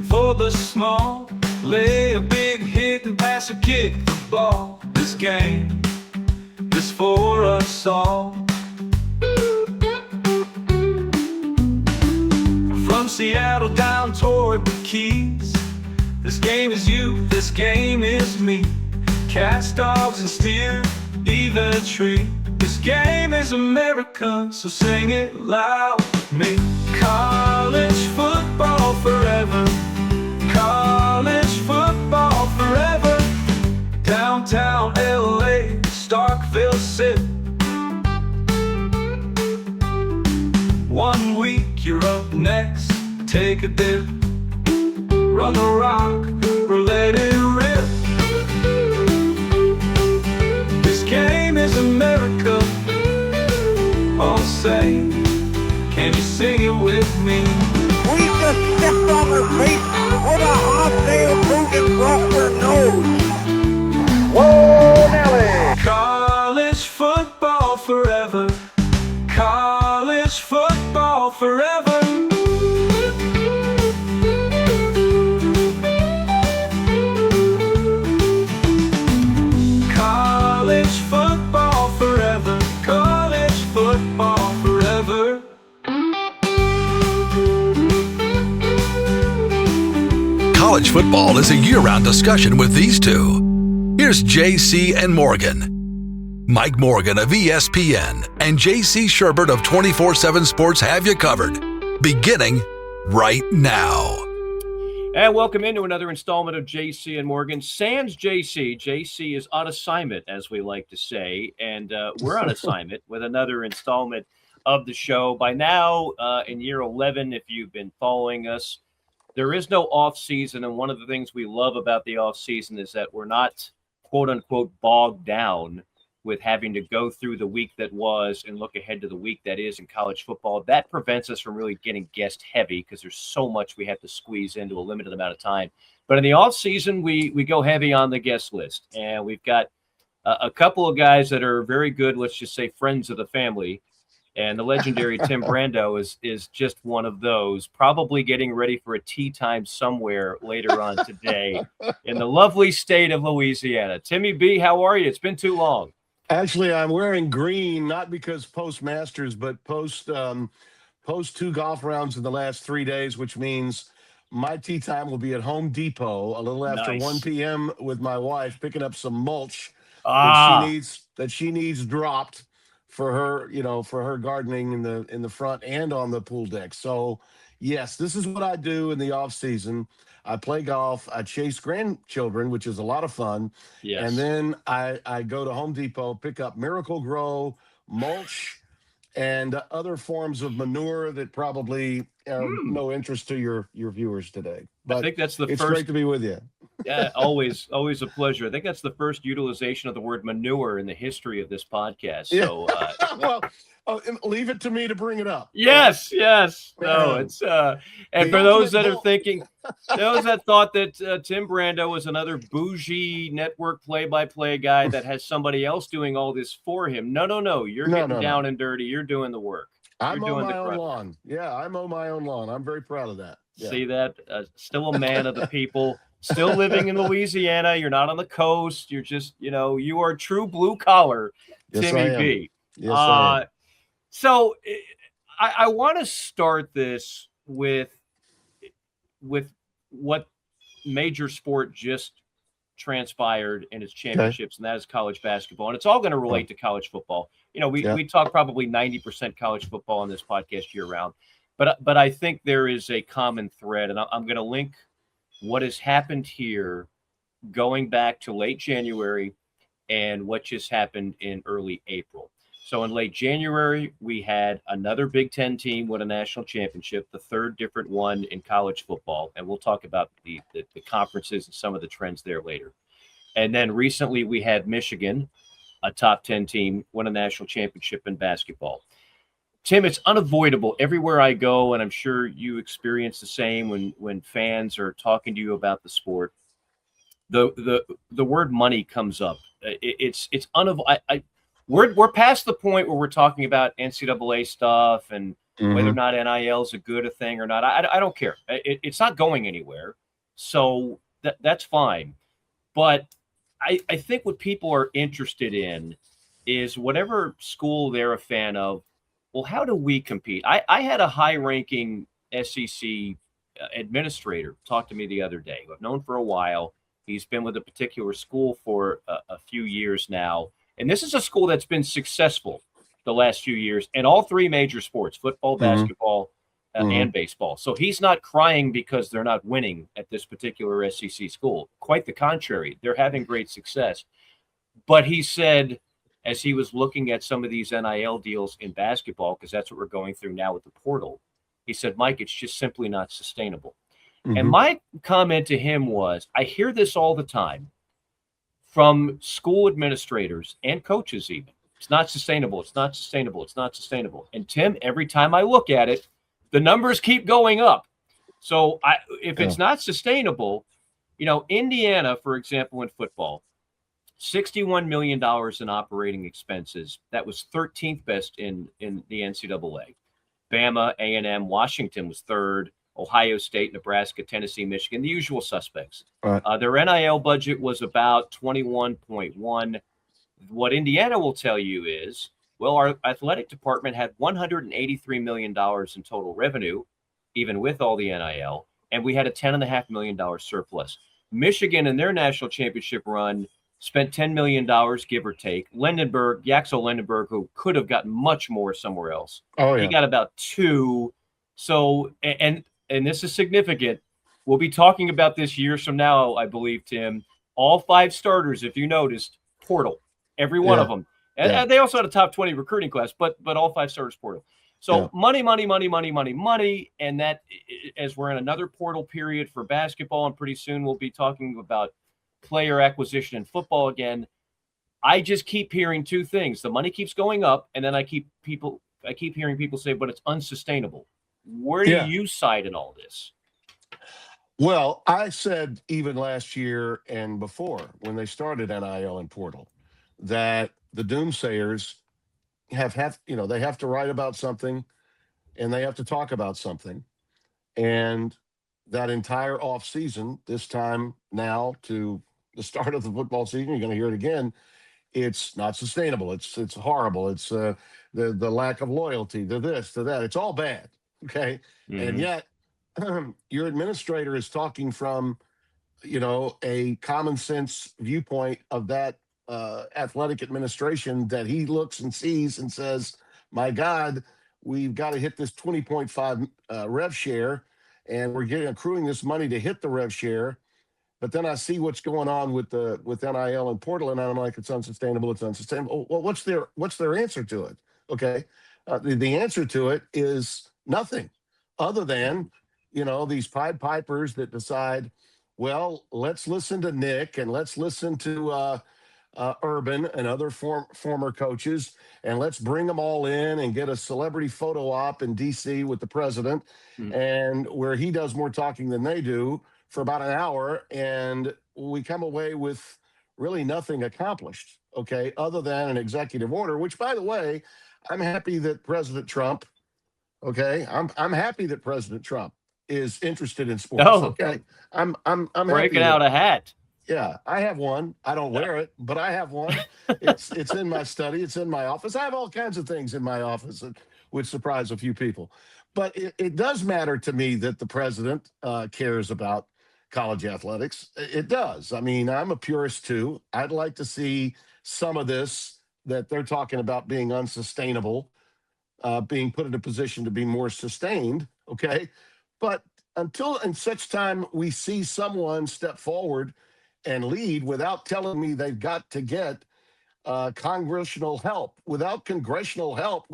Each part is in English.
for the small. Lay a big hit and pass or kick the ball. This game is for us all. From Seattle down toward the Keys, this game is you, this game is me. Cats, dogs, and steer, even a tree. This game is America, so sing it loud with me. College football forever. College football forever. Downtown LA, Starkville City. 1 week you're up next, take a dip. Run the rock or let it rip. This game is America. All say, can you sing it with me? We just stepped on her face with a hot nail moving across her nose. Whoa, Nelly! College football forever. College football forever. College football forever. College football forever. College football is a year-round discussion with these two. Here's JC and Morgan. Mike Morgan of ESPN and JC Sherbert of 24/7 Sports have you covered, beginning right now. And welcome into another installment of JC and Morgan. Sans JC. JC is on assignment, as we like to say, and we're on assignment with another installment of the show. By now, in year 11, if you've been following us, there is no off season, and one of the things we love about the off season is that we're not, quote unquote, bogged down with having to go through the week that was and look ahead to the week that is in college football. That prevents us from really getting guest heavy because there's so much we have to squeeze into a limited amount of time. But in the off season, we go heavy on the guest list, and we've got a couple of guys that are very good, let's just say friends of the family. And the legendary Tim Brando is just one of those, probably getting ready for a tea time somewhere later on today in the lovely state of Louisiana. Timmy B, how are you? It's been too long. Actually, I'm wearing green, not because post-Masters, but post 2 golf rounds in the last 3 days, which means my tea time will be at Home Depot a little after 1 p.m. with my wife, picking up some mulch that she needs dropped for her gardening in the front and on the pool deck. So yes, this is what I do in the off season. I play golf, I chase grandchildren, which is a lot of fun. Yes. And then I go to Home Depot, pick up Miracle Grow, mulch, and other forms of manure that probably are no interest to your viewers today. But I think that's it's great to be with you. Yeah, always a pleasure. I think that's the first utilization of the word manure in the history of this podcast. So, well, leave it to me to bring it up. Yes. No, it's and for those that are thinking, those that thought that Tim Brando was another bougie network play-by-play guy that has somebody else doing all this for him. No. You're getting down and dirty. You're doing the work. I mow my own lawn. Yeah, I mow my own lawn. I'm very proud of that. Yeah. See that? Still a man of the people. Still living in Louisiana. You're not on the coast. You're just, you are true blue collar, Timmy B. Yes, I am. So I want to start this with what major sport just transpired in its championships, and that is college basketball. And it's all going to relate to college football. We talk probably 90% college football on this podcast year round, but I think there is a common thread, and I'm going to link what has happened here going back to late January and what just happened in early April. So in late January, we had another Big Ten team win a national championship, the third different one in college football. And we'll talk about the conferences and some of the trends there later. And then recently we had Michigan, a top 10 team, win a national championship in basketball. Tim, it's unavoidable everywhere I go, and I'm sure you experience the same when fans are talking to you about the sport. The word money comes up. We're past the point where we're talking about NCAA stuff and whether or not NIL is a good thing or not. I don't care. It's not going anywhere. So that's fine. But I think what people are interested in is whatever school they're a fan of, well, how do we compete? I had a high-ranking SEC administrator talk to me the other day, who I've known for a while. He's been with a particular school for a few years now. And this is a school that's been successful the last few years in all three major sports, football, basketball, and baseball. So he's not crying because they're not winning at this particular SEC school. Quite the contrary. They're having great success. But he said, as he was looking at some of these NIL deals in basketball, because that's what we're going through now with the portal, he said, Mike, it's just simply not sustainable. And my comment to him was, I hear this all the time from school administrators and coaches even. It's not sustainable. It's not sustainable. It's not sustainable. And Tim, every time I look at it, the numbers keep going up. So if it's not sustainable, Indiana, for example, in football, $61 million in operating expenses. That was 13th best in the NCAA. Bama, A&M, Washington was third. Ohio State, Nebraska, Tennessee, Michigan, the usual suspects. Right. Their NIL budget was about 21.1. What Indiana will tell you is, well, our athletic department had $183 million in total revenue, even with all the NIL, and we had a $10.5 million surplus. Michigan, in their national championship run, spent $10 million, give or take. Yaxel Lindenberg, who could have gotten much more somewhere else, he got about $2 million. So, and this is significant. We'll be talking about this years from now, I believe, Tim. All 5 starters, if you noticed, portal, every one of them. And they also had a top 20 recruiting class, but all 5 starters portal. So money. And that, as we're in another portal period for basketball, and pretty soon we'll be talking about player acquisition in football again. I just keep hearing 2 things. The money keeps going up, and then I keep hearing people say, but it's unsustainable. Where do you side in all this? Well, I said even last year and before, when they started NIL and portal, that the doomsayers they have to write about something and they have to talk about something. And that entire off season, this time now to the start of the football season, you're going to hear it again. It's not sustainable. It's horrible. It's the lack of loyalty, the this, the that. It's all bad. Okay. And yet your administrator is talking from, a common sense viewpoint of that athletic administration, that he looks and sees and says, my God, we've got to hit this 20.5 rev share, and we're accruing this money to hit the rev share. But then I see what's going on with NIL and portal, and I'm like, it's unsustainable. It's unsustainable. Well, what's their answer to it? Okay. The answer to it is nothing other than, these Pied Pipers that decide, well, let's listen to Nick and let's listen to Urban and other former coaches, and let's bring them all in and get a celebrity photo op in DC with the president, and where he does more talking than they do for about an hour, and we come away with really nothing accomplished, okay, other than an executive order, which, by the way, I'm happy that President Trump, I'm happy that President Trump is interested in sports. Okay. I'm breaking out a hat. Yeah, I have one. I don't wear it, but I have one. It's in my study. It's in my office. I have all kinds of things in my office that would surprise a few people. But it does matter to me that the president cares about college athletics. It does. I mean, I'm a purist too. I'd like to see some of this that they're talking about being unsustainable, being put in a position to be more sustained. Okay. But until and such time we see someone step forward and lead without telling me they've got to get congressional help. Without congressional help,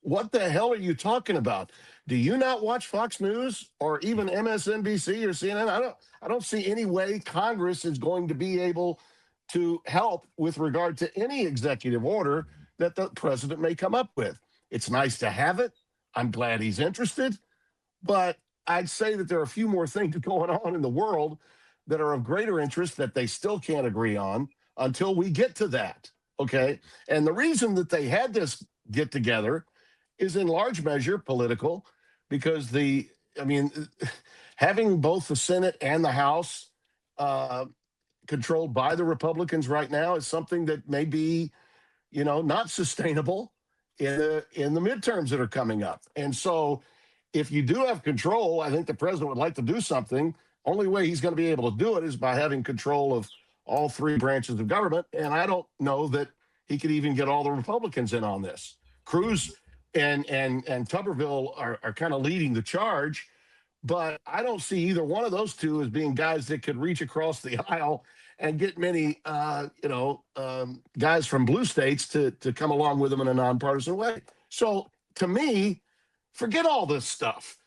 what the hell are you talking about? Do you not watch Fox News or even MSNBC or CNN? I don't see any way Congress is going to be able to help with regard to any executive order that the president may come up with. It's nice to have it. I'm glad he's interested. But I'd say that there are a few more things going on in the world that are of greater interest that they still can't agree on until we get to that, okay? And the reason that they had this get together is in large measure political, because having both the Senate and the House uh, controlled by the Republicans right now is something that may be, not sustainable in the midterms that are coming up. And so, if you do have control, I think the president would like to do something. Only way he's going to be able to do it is by having control of all three branches of government. And I don't know that he could even get all the Republicans in on this. Cruz and Tuberville are kind of leading the charge, but I don't see either one of those two as being guys that could reach across the aisle and get many, guys from blue states to come along with them in a nonpartisan way. So to me, forget all this stuff.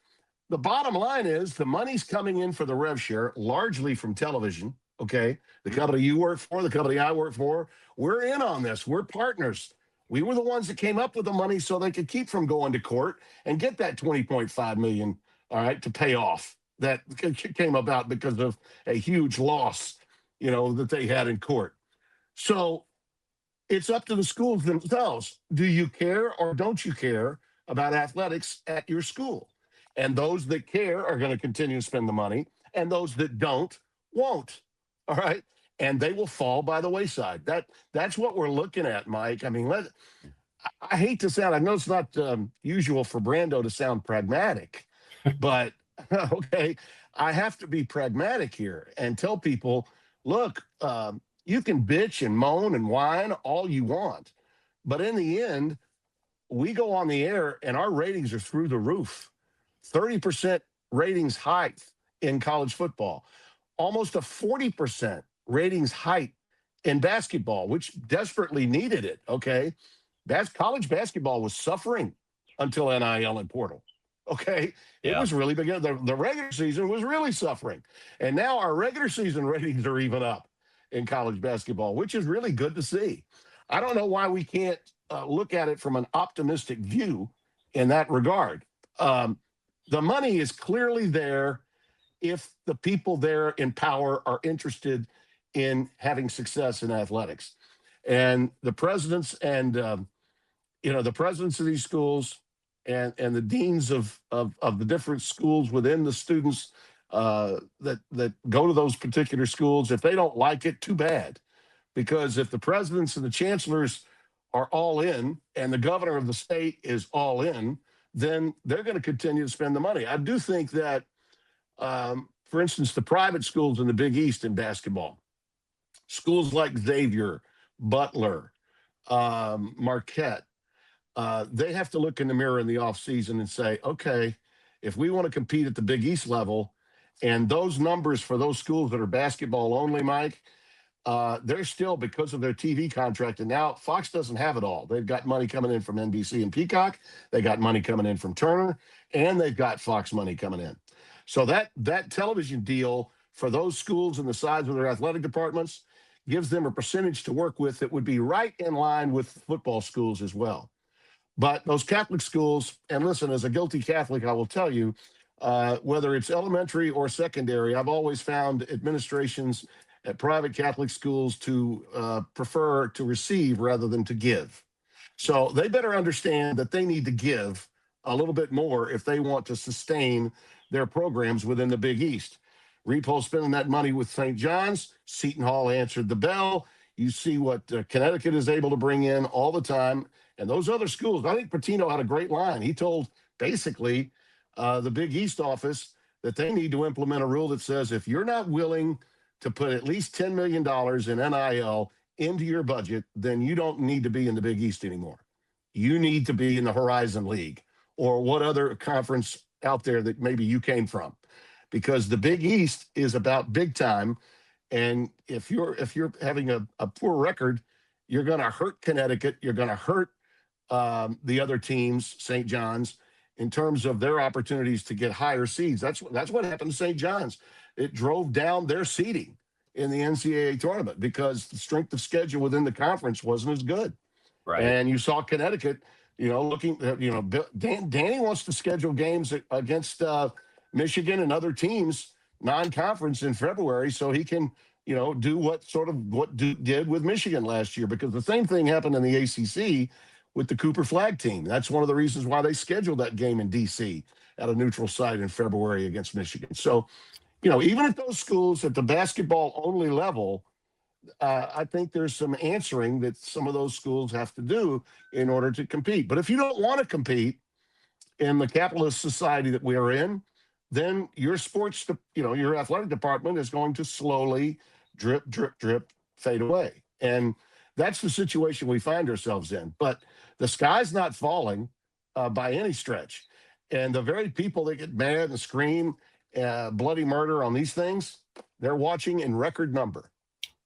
The bottom line is the money's coming in for the rev share largely from television. Okay. The company you work for, the company I work for, we're in on this. We're partners. We were the ones that came up with the money so they could keep from going to court and get that $20.5 million, all right, to pay off. That came about because of a huge loss, that they had in court. So it's up to the schools themselves. Do you care or don't you care about athletics at your school? And those that care are going to continue to spend the money, and those that don't won't. All right. And they will fall by the wayside. That's what we're looking at, Mike. I mean, I hate to sound, I know it's not usual for Brando to sound pragmatic, but okay, I have to be pragmatic here and tell people, look, you can bitch and moan and whine all you want, but in the end, we go on the air and our ratings are through the roof. 30% ratings hike in college football, almost a 40% ratings hike in basketball, which desperately needed it. Okay. College basketball was suffering until NIL and portal. Okay. It was really big. The regular season was really suffering. And now our regular season ratings are even up in college basketball, which is really good to see. I don't know why we can't look at it from an optimistic view in that regard. The money is clearly there if the people there in power are interested in having success in athletics. And the presidents and, the presidents of these schools and the deans of the different schools within the students that go to those particular schools, if they don't like it, too bad. Because if the presidents and the chancellors are all in and the governor of the state is all in, then they're going to continue to spend the money. I do think that, for instance, the private schools in the Big East in basketball, schools like Xavier, Butler, Marquette, they have to look in the mirror in the offseason and say, okay, if we want to compete at the Big East level, and those numbers for those schools that are basketball only, Mike, they're still, because of their TV contract, and now Fox doesn't have it all. They've got money coming in from NBC and Peacock. They got money coming in from Turner, and they've got Fox money coming in. So that television deal for those schools and the size of their athletic departments gives them a percentage to work with that would be right in line with football schools as well. But those Catholic schools, and listen, as a guilty Catholic, I will tell you, whether it's elementary or secondary, I've always found administrations at private Catholic schools to prefer to receive rather than to give. So they better understand that they need to give a little bit more if they want to sustain their programs within the Big East. Repo spending that money with St. John's. Seton Hall answered the bell. You see what Connecticut is able to bring in all the time. And those other schools, I think Pitino had a great line. He told basically the Big East office that they need to implement a rule that says if you're not willing to put at least $10 million in NIL into your budget, then you don't need to be in the Big East anymore. You need to be in the Horizon League or what other conference out there that maybe you came from, because the Big East is about big time. And if you're having a poor record, you're going to hurt Connecticut. You're going to hurt the other teams, St. John's, in terms of their opportunities to get higher seeds. That's what happened to St. John's. It drove down their seeding in the NCAA tournament because the strength of schedule within the conference wasn't as good. Right. And you saw Connecticut, Danny wants to schedule games against Michigan and other teams, non-conference in February, so he can, do what Duke did with Michigan last year, because the same thing happened in the ACC with the Cooper Flag team. That's one of the reasons why they scheduled that game in D.C. at a neutral site in February against Michigan. So, even at those schools at the basketball only level, I think there's some answering that some of those schools have to do in order to compete. But if you don't want to compete in the capitalist society that we are in, then your your athletic department is going to slowly drip, drip, drip, fade away. And that's the situation we find ourselves in. But the sky's not falling by any stretch. And the very people that get mad and scream bloody murder on these things, they're watching in record number.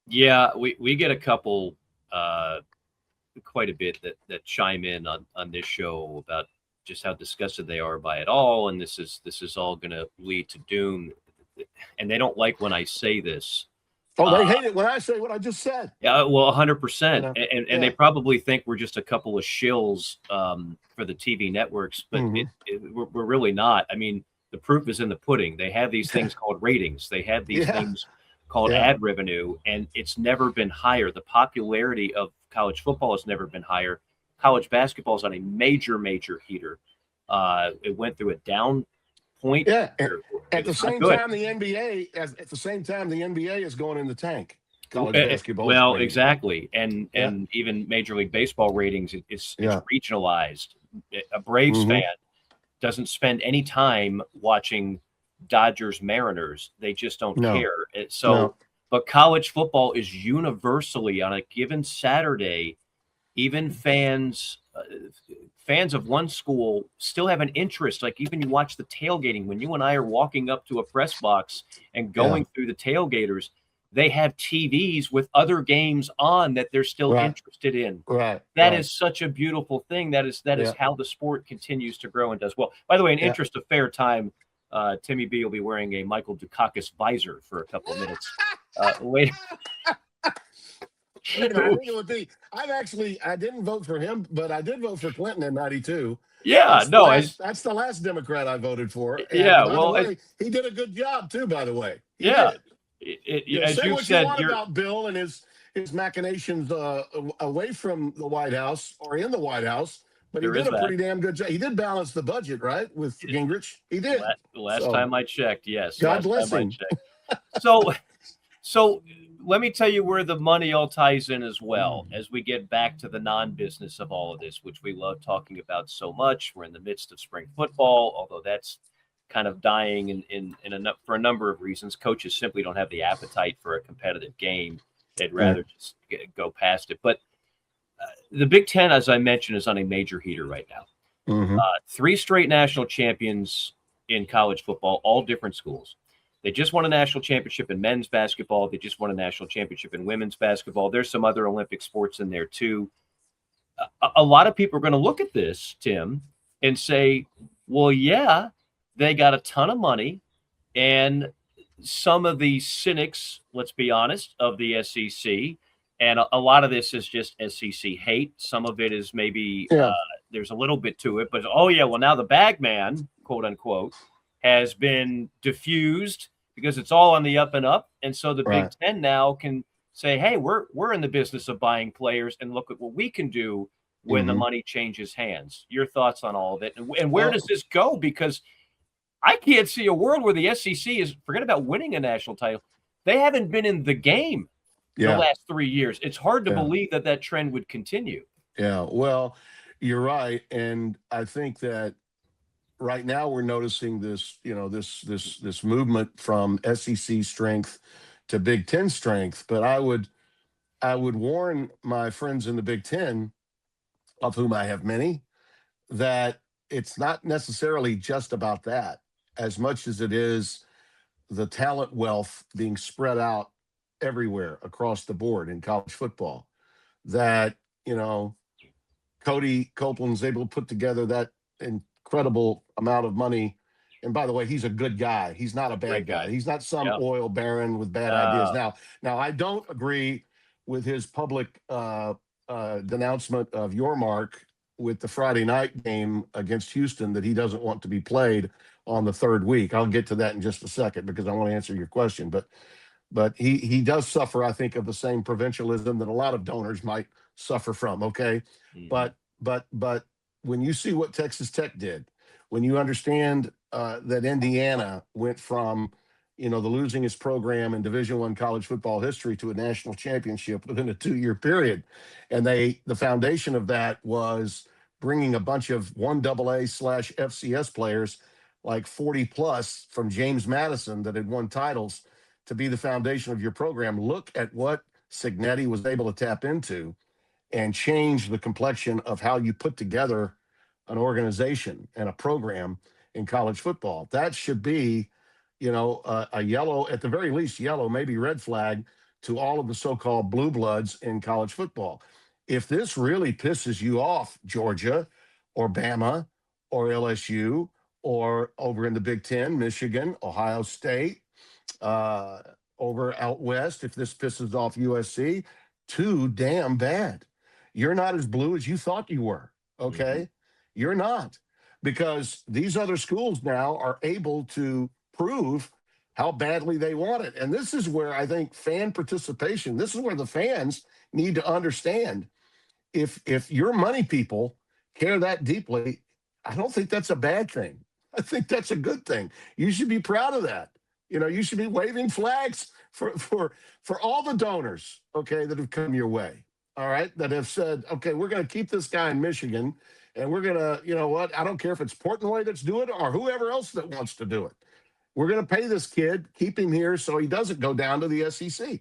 Yeah, we get a couple, quite a bit that chime in on this show about just how disgusted they are by it all, and this is all going to lead to doom, and they don't like when I say this. Oh, they hate it when I say what I just said. Yeah, well, 100%, and they probably think we're just a couple of shills for the TV networks, but we're really not. I mean, the proof is in the pudding. They have these things called ratings. They have these things called ad revenue, and it's never been higher. The popularity of college football has never been higher. College basketball is on a major heater. It went through a down point. Yeah. At the same time, the NBA is going in the tank. College basketball. Well, exactly. And even Major League Baseball ratings, it's regionalized. A Braves fan doesn't spend any time watching Dodgers Mariners. They just don't care. But college football is universally on a given Saturday. Even fans of one school still have an interest. Like, even you watch the tailgating, when you and I are walking up to a press box and going through the tailgaters, they have TVs with other games on that they're still interested in. That is such a beautiful thing. That is how the sport continues to grow and does well. By the way, in interest of fair time, Timmy B will be wearing a Michael Dukakis visor for a couple of minutes later. I think it would be. I didn't vote for him, but I did vote for Clinton in '92. Yeah, that's the last Democrat I voted for. And he did a good job too. By the way, as say you what said, you want about Bill and his machinations away from the White House or in the White House, but he did a pretty damn good job. He did balance the budget, right, with Gingrich. He did. Last time I checked, yes. God bless him. So let me tell you where the money all ties in as well, as we get back to the non-business of all of this, which we love talking about so much. We're in the midst of spring football, although that's kind of dying for a number of reasons. Coaches simply don't have the appetite for a competitive game. They'd rather just go past it. But the Big Ten, as I mentioned, is on a major heater right now. 3 straight national champions in college football, all different schools. They just won a national championship in men's basketball. They just won a national championship in women's basketball. There's some other Olympic sports in there too. A lot of people are going to look at this, Tim, and say, well, yeah, they got a ton of money. And some of the cynics, let's be honest, of the SEC, and a lot of this is just SEC hate. Some of it is maybe there's a little bit to it, but now the bag man, quote unquote, has been diffused because it's all on the up and up. And so the Big Ten now can say, hey, we're in the business of buying players, and look at what we can do when the money changes hands. Your thoughts on all of it, and where does this go? Because I can't see a world where the SEC is, forget about winning a national title, they haven't been in the game the last 3 years. It's hard to believe that trend would continue. Yeah, well, you're right. And I think that right now we're noticing this, this movement from SEC strength to Big Ten strength. But I would warn my friends in the Big Ten, of whom I have many, that it's not necessarily just about that as much as it is the talent wealth being spread out everywhere across the board in college football. That, Cody Copeland's able to put together that incredible amount of money. And by the way, he's a good guy. He's not a bad guy. He's not some oil baron with bad ideas. Now, I don't agree with his public denouncement of your mark with the Friday night game against Houston, that he doesn't want to be played on the 3rd week. I'll get to that in just a second because I want to answer your question. But he does suffer, I think, of the same provincialism that a lot of donors might suffer from. Okay. But But when you see what Texas Tech did, when you understand that Indiana went from the losingest program in Division I college football history to a national championship within a 2-year period, and the foundation of that was bringing a bunch of 1AA/FCS players like 40 plus from James Madison that had won titles to be the foundation of your program. Look at what Signetti was able to tap into and change the complexion of how you put together an organization and a program in college football. That should be, a yellow, at the very least, yellow, maybe red flag to all of the so-called blue bloods in college football. If this really pisses you off, Georgia or Bama or LSU or over in the Big Ten, Michigan, Ohio State, over out west, if this pisses off USC, too damn bad. You're not as blue as you thought you were, okay? Mm-hmm. You're not, because these other schools now are able to prove how badly they want it. And this is where I think fan participation, this is where the fans need to understand, if your money people care that deeply, I don't think that's a bad thing. I think that's a good thing. You should be proud of that. You should be waving flags for all the donors, okay, that have come your way. All right, that have said, okay, we're going to keep this guy in Michigan, and we're going to, I don't care if it's Portnoy that's doing it or whoever else that wants to do it. We're going to pay this kid, keep him here so he doesn't go down to the SEC.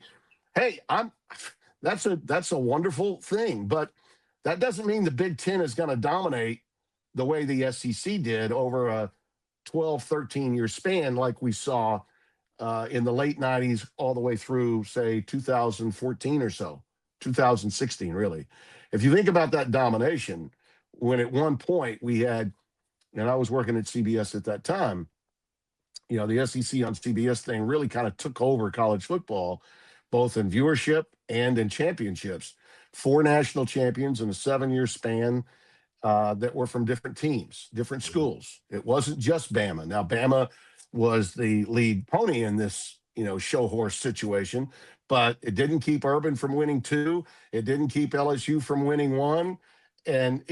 Hey, that's a wonderful thing, but that doesn't mean the Big Ten is going to dominate the way the SEC did over a 12, 13-year span like we saw in the late 90s all the way through, say, 2014 or so. 2016, really. If you think about that domination, when at one point we had, and I was working at CBS at that time, the SEC on CBS thing really kind of took over college football, both in viewership and in championships. 4 national champions in a 7-year span that were from different teams, different schools. It wasn't just Bama. Now, Bama was the lead pony in this, show horse situation, but it didn't keep Urban from winning 2. It didn't keep LSU from winning 1. And,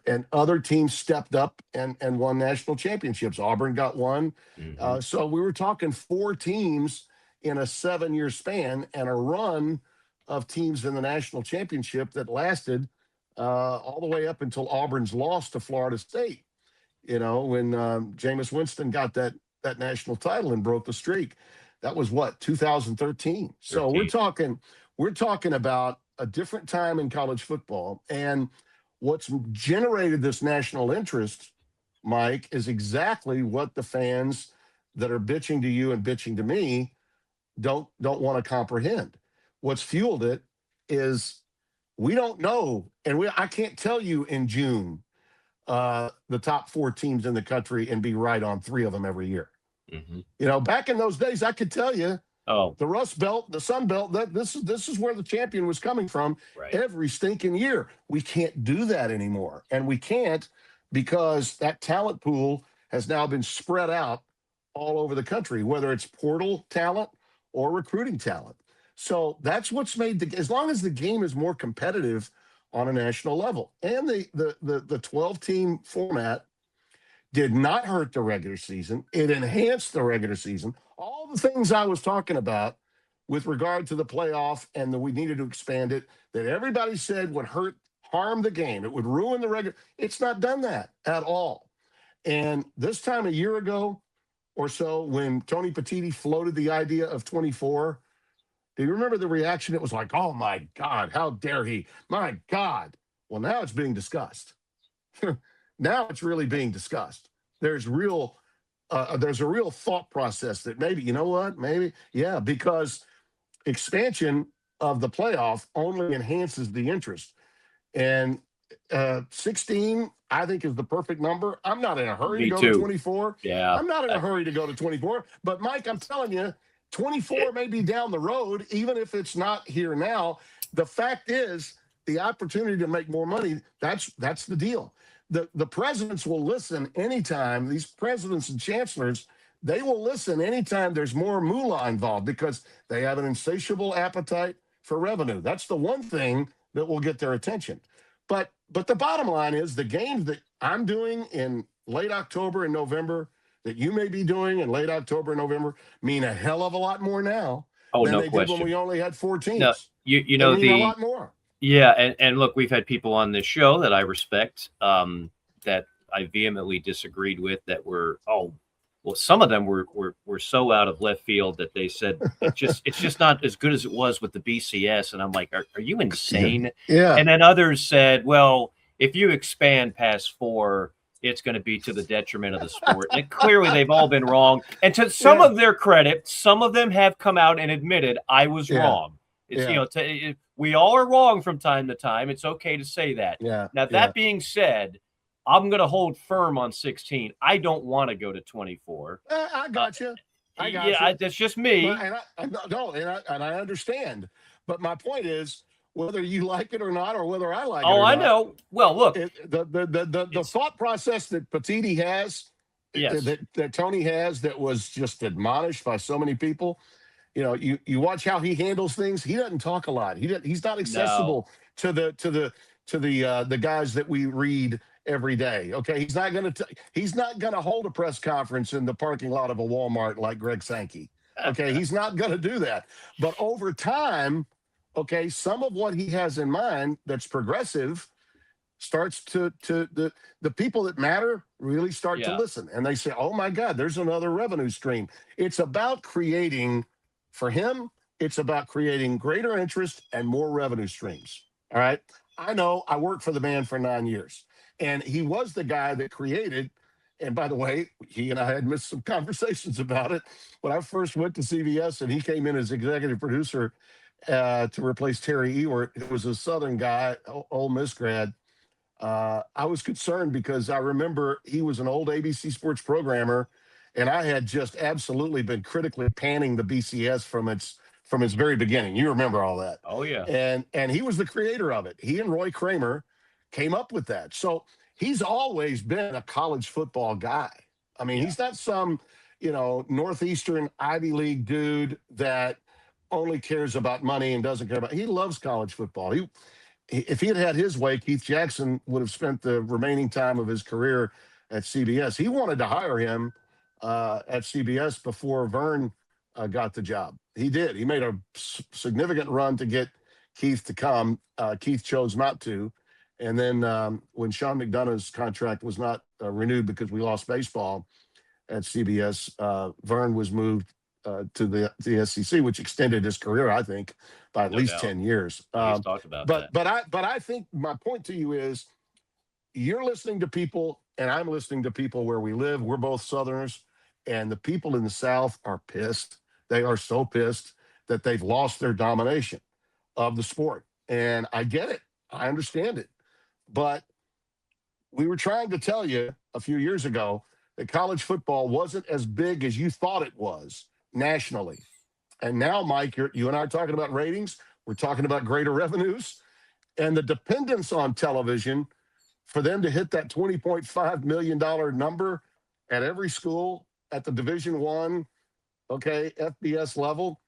and other teams stepped up and won national championships. Auburn got 1. Mm-hmm. So we were talking 4 teams in a 7-year span and a run of teams in the national championship that lasted all the way up until Auburn's loss to Florida State, when Jameis Winston got that national title and broke the streak. That was 2013. So we're talking about a different time in college football. And what's generated this national interest, Mike, is exactly what the fans that are bitching to you and bitching to me don't want to comprehend. What's fueled it is we don't know, and I can't tell you in June the top 4 teams in the country and be right on 3 of them every year. Mm-hmm. Back in those days, I could tell you, the Rust Belt, the Sun Belt, that this is where the champion was coming from every stinking year. We can't do that anymore, and we can't because that talent pool has now been spread out all over the country, whether it's portal talent or recruiting talent. So that's what's made as long as the game is more competitive on a national level, and the 12-team format did not hurt the regular season. It enhanced the regular season. All the things I was talking about with regard to the playoff and that we needed to expand it, that everybody said would harm the game. It would ruin the regular. It's not done that at all. And this time a year ago or so, when Tony Petitti floated the idea of 24, do you remember the reaction? It was like, oh my God, how dare he? My God. Well, now it's being discussed. Now it's really being discussed. There's a real thought process that maybe, because expansion of the playoff only enhances the interest. And 16, I think, is the perfect number. I'm not in a hurry to go to 24. Yeah. I'm not in a hurry to go to 24. But, Mike, I'm telling you, 24 may be down the road, even if it's not here now. The fact is, the opportunity to make more money, that's the deal. The presidents will listen anytime, these presidents and chancellors, they will listen anytime there's more moolah involved because they have an insatiable appetite for revenue. That's the one thing that will get their attention. But the bottom line is the games that I'm doing in late October and November that you may be doing in late October and November mean a hell of a lot more now Oh, than no they did when question. we only had 4 No, teams. you They know mean a lot more. yeah, and look, we've had people on this show that I respect, that I vehemently disagreed with, that were, well, some of them were so out of left field that they said it's just not as good as it was with the BCS, and I'm like, are you insane? Yeah. And then others said, well, if you expand past 4, it's going to be to the detriment of the sport. And clearly, they've all been wrong. And to some Yeah. of their credit, some of them have come out and admitted I was Yeah. wrong. It's Yeah. we all are wrong from time to time. It's okay to say that. Yeah. Now, that being said, I'm going to hold firm on 16. I don't want to go to 24. I got you. I got Yeah, you. that's just me. And I understand. But my point is, whether you like it or not, or whether I like it or Oh, I not, know. Well, look, the thought process that Petiti has, yes, that Tony has, that was just admonished by so many people. You know, you watch how he handles things. He doesn't talk a lot. He's not accessible to the guys that we read every day. Okay, he's not gonna hold a press conference in the parking lot of a Walmart like Greg Sankey. Okay, he's not gonna do that. But over time, okay, some of what he has in mind that's progressive starts to the people that matter really start to listen, and they say, oh my God, there's another revenue stream. It's about creating, for him, it's about creating greater interest and more revenue streams. All right, I know, I worked for the man for 9 years, and he was the guy that created, and by the way, he and I had missed some conversations about it when I first went to CBS, and he came in as executive producer to replace Terry Ewert, who was a Southern guy, Ole Miss grad. I was concerned because I remember he was an old ABC Sports programmer, and I had just absolutely been critically panning the BCS from its very beginning. You remember all that? Oh yeah. And he was the creator of it. He and Roy Kramer came up with that. So he's always been a college football guy. I mean, he's not some, Northeastern Ivy League dude that only cares about money and doesn't care about. He loves college football. If he had had his way, Keith Jackson would have spent the remaining time of his career at CBS. He wanted to hire him at CBS before Vern got the job. He did. He made a significant run to get Keith to come. Keith chose not to. And then when Sean McDonough's contract was not renewed because we lost baseball at CBS, Vern was moved to the SEC, which extended his career, I think, by at least 10 years. He's talked about that. But I think my point to you is, you're listening to people, and I'm listening to people where we live. We're both Southerners, and the people in the South are pissed. They are so pissed that they've lost their domination of the sport. And I get it. I understand it. But we were trying to tell you a few years ago that college football wasn't as big as you thought it was nationally. And now, Mike, you and I are talking about ratings. We're talking about greater revenues and the dependence on television for them to hit that $20.5 million number at every school at the Division I, FBS level.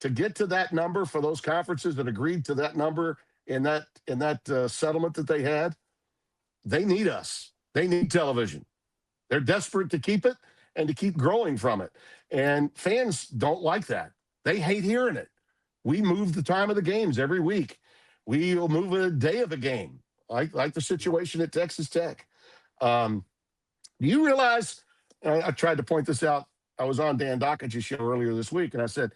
To get to that number for those conferences that agreed to that number in that settlement that they had, they need us. They need television. They're desperate to keep it and to keep growing from it. And fans don't like that. They hate hearing it. We move the time of the games every week. We'll move a day of a game, like the situation at Texas Tech. Do you realize, I tried to point this out. I was on Dan Dockett's show earlier this week, and I said,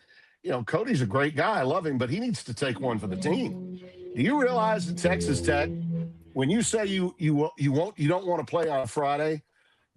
Cody's a great guy. I love him, but he needs to take one for the team. Do you realize that Texas Tech, when you say you don't want to play on Friday,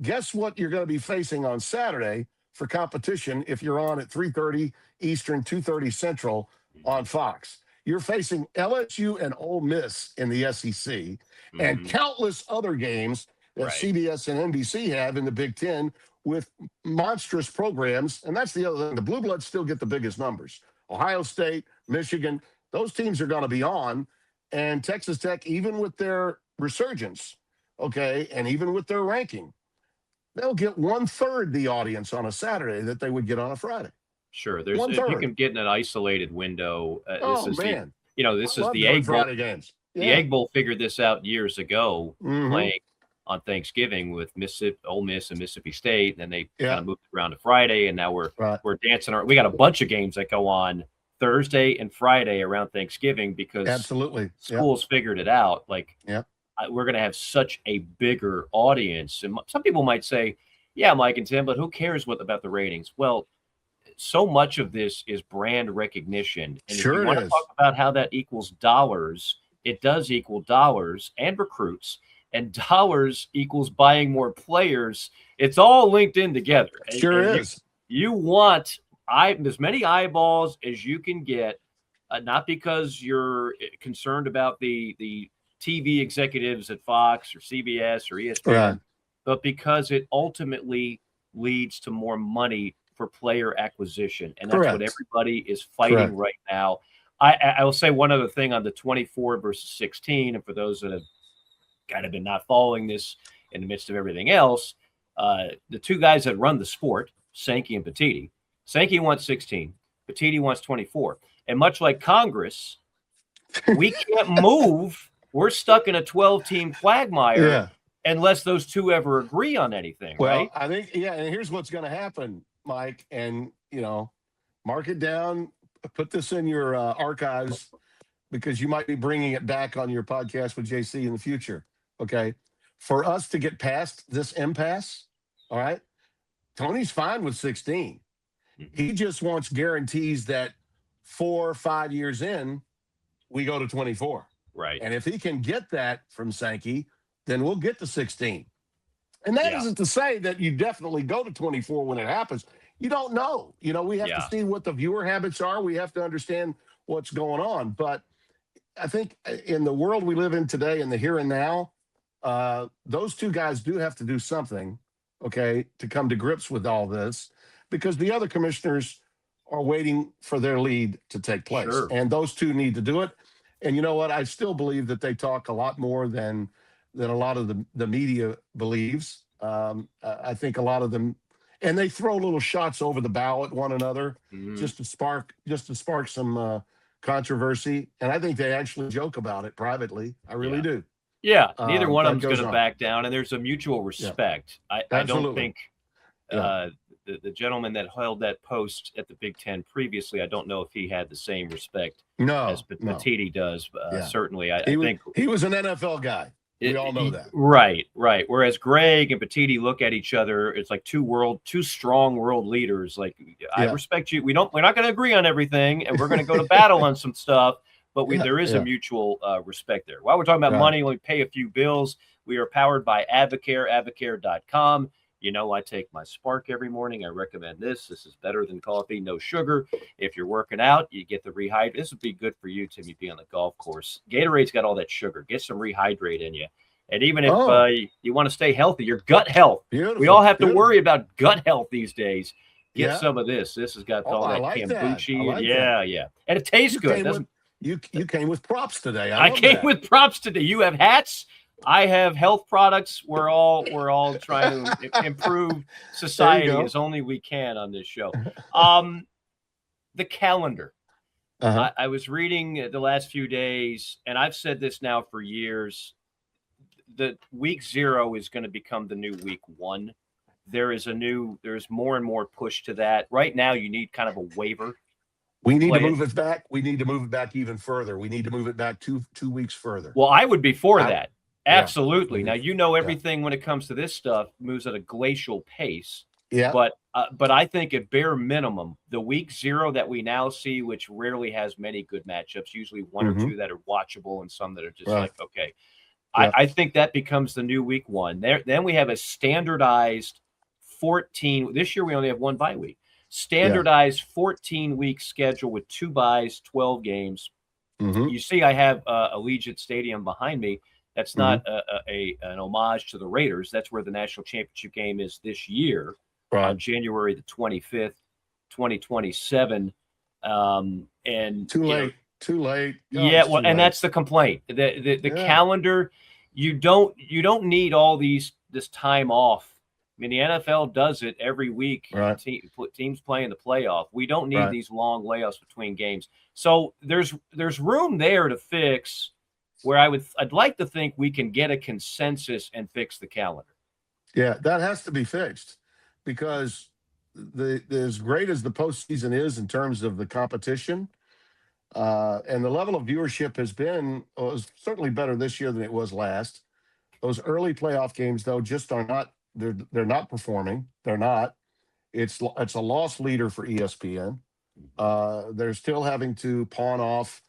guess what you're going to be facing on Saturday for competition if you're on at 3:30 Eastern, 2:30 Central on Fox? You're facing LSU and Ole Miss in the SEC and countless other games that CBS and NBC have in the Big Ten with monstrous programs. And that's the other thing. The Blue Bloods still get the biggest numbers. Ohio State, Michigan, those teams are going to be on. And Texas Tech, even with their resurgence, and even with their ranking, they'll get 1/3 the audience on a Saturday that they would get on a Friday. Sure, if you can get in an isolated window. This is man, this is the Egg Bowl. Friday games. The Egg Bowl figured this out years ago, Mhm. playing on Thanksgiving with Mississippi, Ole Miss, and Mississippi State. And then they Yeah. kind of moved it around to Friday, and now we're Right. dancing. We got a bunch of games that go on Thursday and Friday around Thanksgiving because Absolutely. Yep. schools figured it out. Like, Yep. we're going to have such a bigger audience. And some people might say, yeah, Mike and Tim, but who cares about the ratings? Well, so much of this is brand recognition. And Sure if you it want to is. talk about how that equals dollars, it does equal dollars and recruits, and dollars equals buying more players. It's all linked in together. Sure And is. You want as many eyeballs as you can get, not because you're concerned about the TV executives at Fox or CBS or ESPN, Right. but because it ultimately leads to more money for player acquisition. And that's Correct. what everybody is fighting Correct. right now. I will say one other thing on the 24 versus 16, and for those that have kind of been not following this in the midst of everything else, the two guys that run the sport, Sankey and Petitti, Sankey wants 16, Petitti wants 24. And much like Congress, we can't move. We're stuck in a 12-team quagmire unless those two ever agree on anything, Well, right? I think, and here's what's going to happen, Mike, and, mark it down, put this in your archives because you might be bringing it back on your podcast with JC in the future, okay? For us to get past this impasse, all right, Tony's fine with 16. He just wants guarantees that 4 or 5 years in, we go to 24. Right. And if he can get that from Sankey, then we'll get to 16. And that isn't to say that you definitely go to 24 when it happens. You don't know. We have to see what the viewer habits are. We have to understand what's going on. But I think in the world we live in today, in the here and now, those two guys do have to do something, okay, to come to grips with all this, because the other commissioners are waiting for their lead to take place. Sure. And those two need to do it. And you know what? I still believe that they talk a lot more than a lot of the media believes. I think a lot of them, and they throw little shots over the bow at one another just to spark some controversy. And I think they actually joke about it privately. I really do. Yeah, neither one of them's going to on. back down, and there's a mutual respect. I don't think the gentleman that held that post at the Big Ten previously, I don't know if he had the same respect as Petitti does. Certainly, I think he was an NFL guy. We all know that. Right. Whereas Greg and Petitti look at each other, it's like two strong world leaders. Like, I respect you. We're not going to agree on everything, and we're going to go to battle on some stuff. But there is a mutual respect there. While we're talking about money, let me pay a few bills. We are powered by Advocare, advocare.com. I take my Spark every morning. I recommend this. This is better than coffee, no sugar. If you're working out, you get the rehydrate. This would be good for you, Timmy B, on the golf course. Gatorade's got all that sugar. Get some rehydrate in you. And even if you want to stay healthy, your gut health. Beautiful. We all have to worry about gut health these days. Get some of this. This has got all that kombucha. Yeah. And it tastes good, doesn't it? You came with props today. I came with props today. You have hats. I have health products. We're all trying to improve society as only we can on this show. The calendar. I was reading the last few days, and I've said this now for years. The week 0 is going to become the new week 1. There's more and more push to that. Right now, you need kind of a waiver. We need to move it back. We need to move it back even further. We need to move it back two weeks further. Well, I would be for that. Absolutely. Now, everything when it comes to this stuff moves at a glacial pace. Yeah. But I think at bare minimum, the week 0 that we now see, which rarely has many good matchups, usually one or two that are watchable and some that are just like, okay. Yeah. I think that becomes the new week 1. Then we have a standardized 14. This year we only have one bye week. Standardized 14-week schedule with 2 byes, 12 games. You see, I have Allegiant Stadium behind me. That's not an homage to the Raiders. That's where the national championship game is this year on January the 25th, 2027. And too late. God, and that's the complaint. The calendar. You don't need all this time off. I mean, the NFL does it every week. Right. Teams playing the playoff. We don't need these long layoffs between games. So there's room there to fix where I'd like to think we can get a consensus and fix the calendar. Yeah, that has to be fixed because as great as the postseason is in terms of the competition, and the level of viewership has been was certainly better this year than it was last. Those early playoff games, though, just are not. They're not performing. They're not. It's a loss leader for ESPN. They're still having to pawn off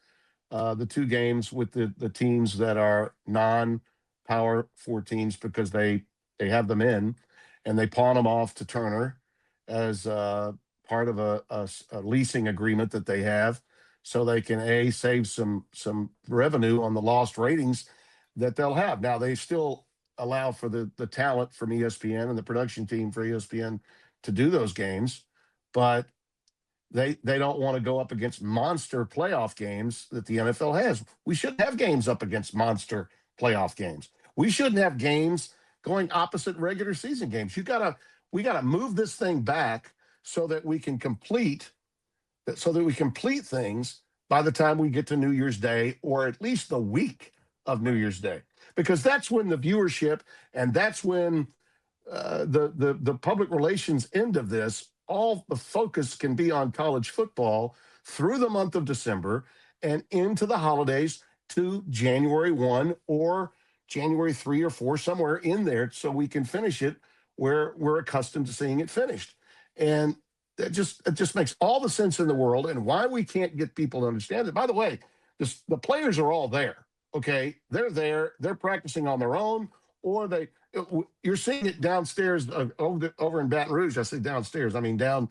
the two games with the teams that are non-power four teams because they have them in, and they pawn them off to Turner as part of a leasing agreement that they have, so they can save some revenue on the lost ratings that they'll have. Now they still allow for the talent from ESPN and the production team for ESPN to do those games, but they don't want to go up against monster playoff games that the NFL has. We shouldn't have games up against monster playoff games. We shouldn't have games going opposite regular season games. We gotta move this thing back so that we can complete things by the time we get to New Year's Day, or at least the week of New Year's Day, because that's when the viewership and that's when the public relations end of this, all the focus can be on college football through the month of December and into the holidays to January 1 or January 3 or 4, somewhere in there, so we can finish it where we're accustomed to seeing it finished. And it just makes all the sense in the world, and why we can't get people to understand it. By the way, the players are all there. Okay, they're there. They're practicing on their own, or you're seeing it downstairs over in Baton Rouge. I say downstairs. I mean down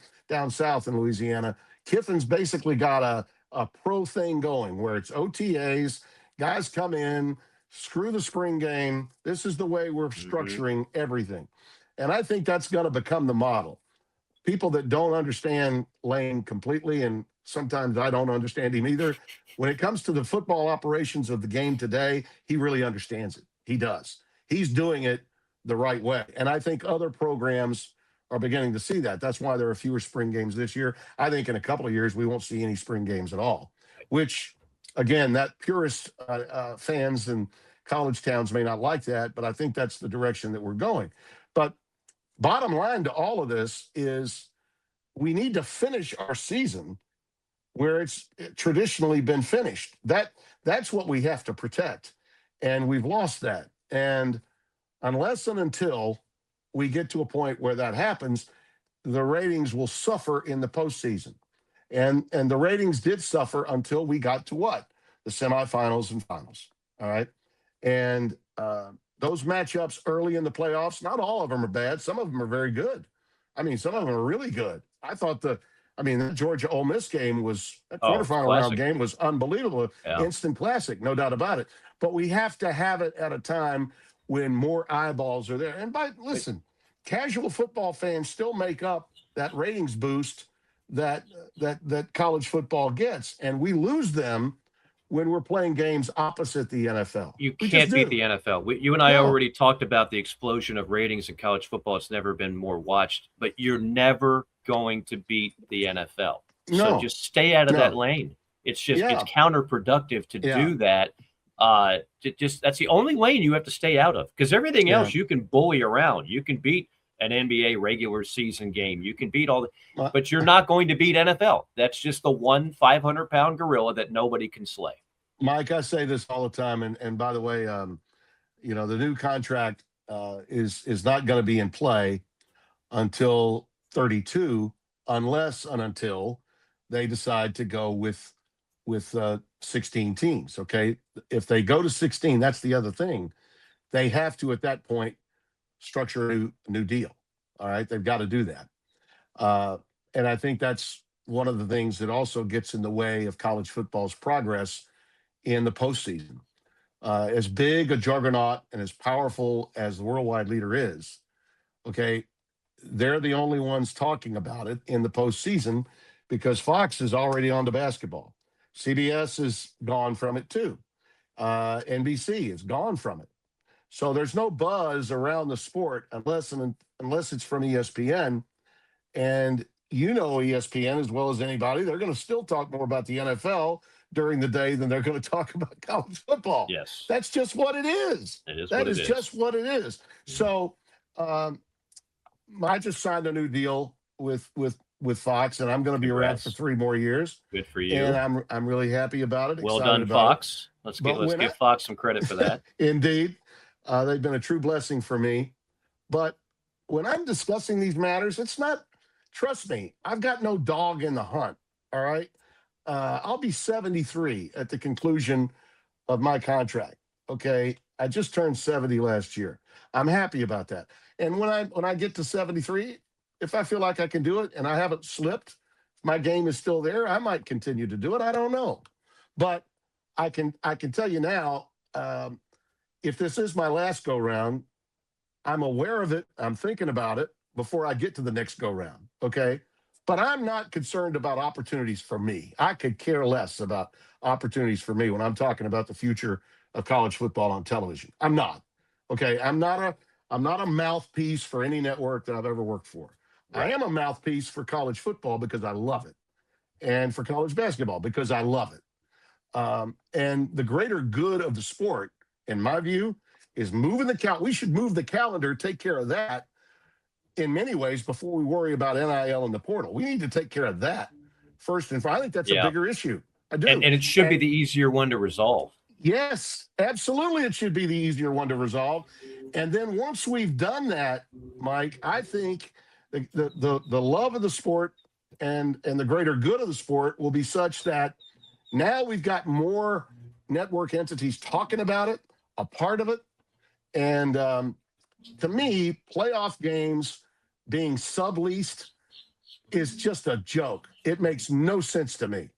south in Louisiana. Kiffin's basically got a pro thing going where it's OTAs. Guys come in, screw the spring game. This is the way we're structuring everything, and I think that's going to become the model. People that don't understand Lane completely, and sometimes I don't understand him either. When it comes to the football operations of the game today, he really understands it. He does. He's doing it the right way. And I think other programs are beginning to see that. That's why there are fewer spring games this year. I think in a couple of years, we won't see any spring games at all, which, again, that purist fans and college towns may not like that, but I think that's the direction that we're going. But bottom line to all of this is we need to finish our season where it's traditionally been finished. That's what we have to protect, and we've lost that. And unless and until we get to a point where that happens, the ratings will suffer in the postseason. And the ratings did suffer until we got to what? The semifinals and finals. All right. And those matchups early in the playoffs, not all of them are bad. Some of them are very good. I mean, some of them are really good. I thought the Georgia Ole Miss game that quarterfinal round game was unbelievable. Yeah. Instant classic, no doubt about it. But we have to have it at a time when more eyeballs are there. And listen, casual football fans still make up that ratings boost that college football gets, and we lose them when we're playing games opposite the NFL. You can't beat the NFL. You and I already talked about the explosion of ratings in college football. It's never been more watched, but you're never going to beat the NFL. So just stay out of that lane. It's just it's counterproductive to do that. That's the only lane you have to stay out of, because everything else you can bully around. You can beat an NBA regular season game. You can beat all but you're not going to beat NFL. That's just the one 500-pound gorilla that nobody can slay. Mike, I say this all the time, and by the way, the new contract is not going to be in play until 32, unless and until they decide to go with 16 teams. Okay, if they go to 16, that's the other thing. They have to at that point structure a new deal. All right, they've got to do that, and I think that's one of the things that also gets in the way of college football's progress in the postseason. As big a juggernaut and as powerful as the worldwide leader is, okay, they're the only ones talking about it in the postseason because Fox is already on to basketball. CBS is gone from it too. NBC is gone from it. So there's no buzz around the sport unless it's from ESPN. And ESPN as well as anybody, they're going to still talk more about the NFL during the day than they're going to talk about college football. Yes. That's just what it is. It is That what is it is. just what it is. So I just signed a new deal with Fox, and I'm going to be around for 3 more years. Good for you. And I'm really happy about it. Well Excited done, about Fox. Let's give Fox some credit for that. Indeed. They've been a true blessing for me. But when I'm discussing these matters, it's not, trust me, I've got no dog in the hunt. All right. I'll be 73 at the conclusion of my contract. Okay. I just turned 70 last year. I'm happy about that. And when I get to 73, if I feel like I can do it and I haven't slipped, my game is still there, I might continue to do it. I don't know. But I can tell you now, if this is my last go round, I'm aware of it. I'm thinking about it before I get to the next go round. Okay. But I'm not concerned about opportunities for me. I could care less about opportunities for me when I'm talking about the future of college football on television. I'm not. Okay. I'm not a mouthpiece for any network that I've ever worked for. Right. I am a mouthpiece for college football because I love it, and for college basketball because I love it. And the greater good of the sport, in my view, is moving the calendar. We should move the calendar, take care of that in many ways before we worry about NIL and the portal. We need to take care of that first and foremost. I think that's a bigger issue. I do. And it should be the easier one to resolve. Yes, absolutely. It should be the easier one to resolve. And then once we've done that, Mike, I think the love of the sport and the greater good of the sport will be such that now we've got more network entities talking about it, a part of it. And to me, playoff games being subleased is just a joke. It makes no sense to me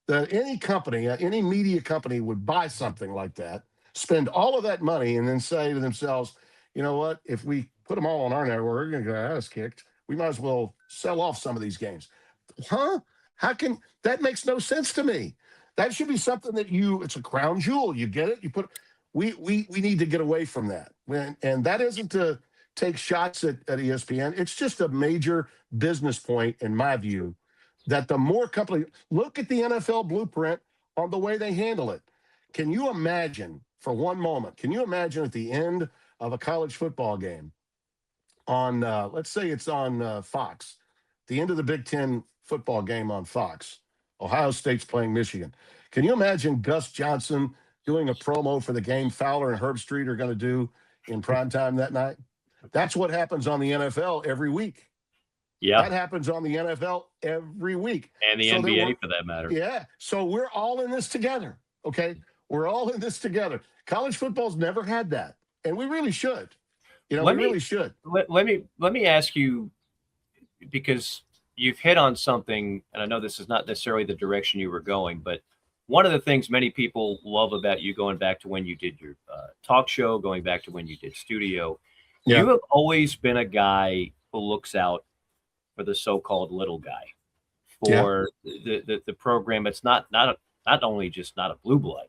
that any company, any media company would buy something like that, spend all of that money, and then say to themselves, you know what, if we put them all on our network, we're going to get our ass kicked. We might as well sell off some of these games. Huh? How can that? Makes no sense to me. That should be something that it's a crown jewel. You get it. You put. We need to get away from that. And that isn't to take shots at ESPN. It's just a major business point, in my view, that the more company look at the NFL blueprint on the way they handle it. Can you imagine for one moment? Can you imagine at the end of a college football game on, let's say it's on Fox, the end of the Big Ten football game on Fox, Ohio State's playing Michigan. Can you imagine Gus Johnson doing a promo for the game Fowler and Herb Street are going to do in primetime that night? That's what happens on the NFL every week. Yeah. That happens on the NFL every week. And the NBA for that matter. Yeah. So we're all in this together. Okay. We're all in this together. College football's never had that. And we really should. We really should. Let me ask you, because you've hit on something, and I know this is not necessarily the direction you were going, but one of the things many people love about you, going back to when you did your talk show, going back to when you did studio, you have always been a guy who looks out for the so-called little guy, for the program. It's not only just not a blue blood,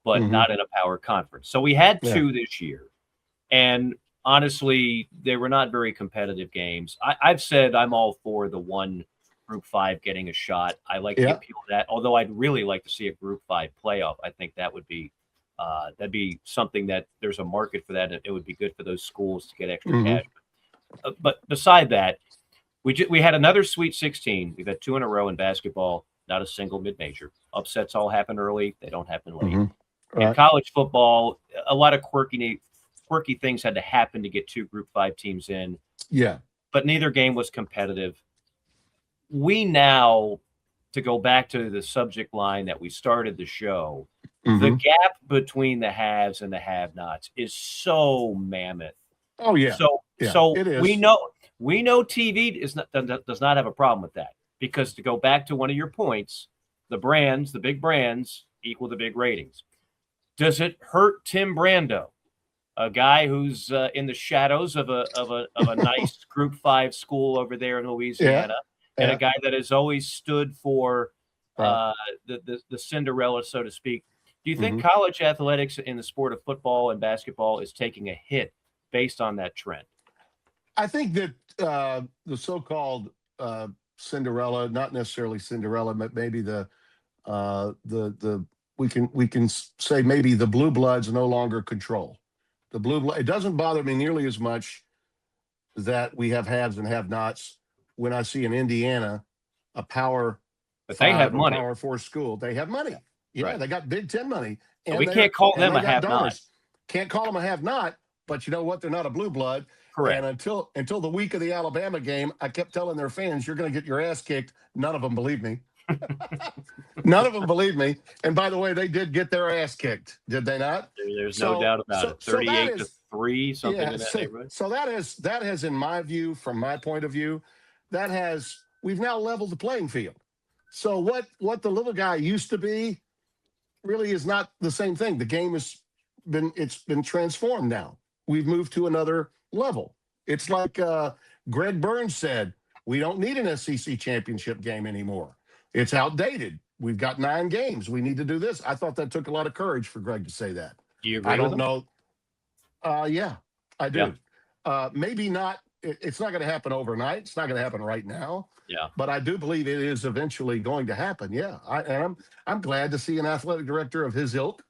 but not in a power conference. So we had two this year, and honestly, they were not very competitive games. I've said I'm all for the one Group 5 getting a shot. I like to appeal that, although I'd really like to see a Group 5 playoff. I think that would be that'd be something that there's a market for that. It would be good for those schools to get extra cash. But beside that, we had another Sweet 16. We've had 2 in a row in basketball, not a single mid-major. Upsets all happen early. They don't happen late. In college football, a lot of quirky things had to happen to get 2 Group 5 teams in. Yeah. But neither game was competitive. We now, to go back to the subject line that we started the show, the gap between the haves and the have-nots is so mammoth. Oh, yeah. So it is. we know TV does not have a problem with that, because to go back to one of your points, the big brands equal the big ratings. Does it hurt Tim Brando, a guy who's in the shadows of a nice Group 5 school over there in Louisiana, and a guy that has always stood for the Cinderella, so to speak? Do you think college athletics in the sport of football and basketball is taking a hit based on that trend? I think that the so-called Cinderella, not necessarily Cinderella, but maybe the We can say maybe the blue bloods no longer control the blue blood. It doesn't bother me nearly as much that we have haves and have-nots when I see in Indiana a Power But they have Five or money. Power Four school. They have money. Yeah, Right. they got Big Ten money, So and we can't call them a they got have-not. donors. Can't call them a have-not, but you know what? They're not a blue blood. Correct. And until the week of the Alabama game, I kept telling their fans, "You're going to get your ass kicked." None of them believed me. None of them believed me. And by the way, they did get their ass kicked, did they not? There's no doubt about it. 38-3, something in that neighborhood. So that has, in my view, from my point of view, we've now leveled the playing field. So what the little guy used to be really is not the same thing. The game it's been transformed now. We've moved to another level. It's like Greg Burns said, we don't need an SEC championship game anymore. It's outdated. We've got 9 games. We need to do this. I thought that took a lot of courage for Greg to say that. Do you agree I with don't him? know. Yeah, I do. Yeah. Maybe not. It's not going to happen overnight. It's not going to happen right now. Yeah. But I do believe it is eventually going to happen. Yeah. I'm glad to see an athletic director of his ilk.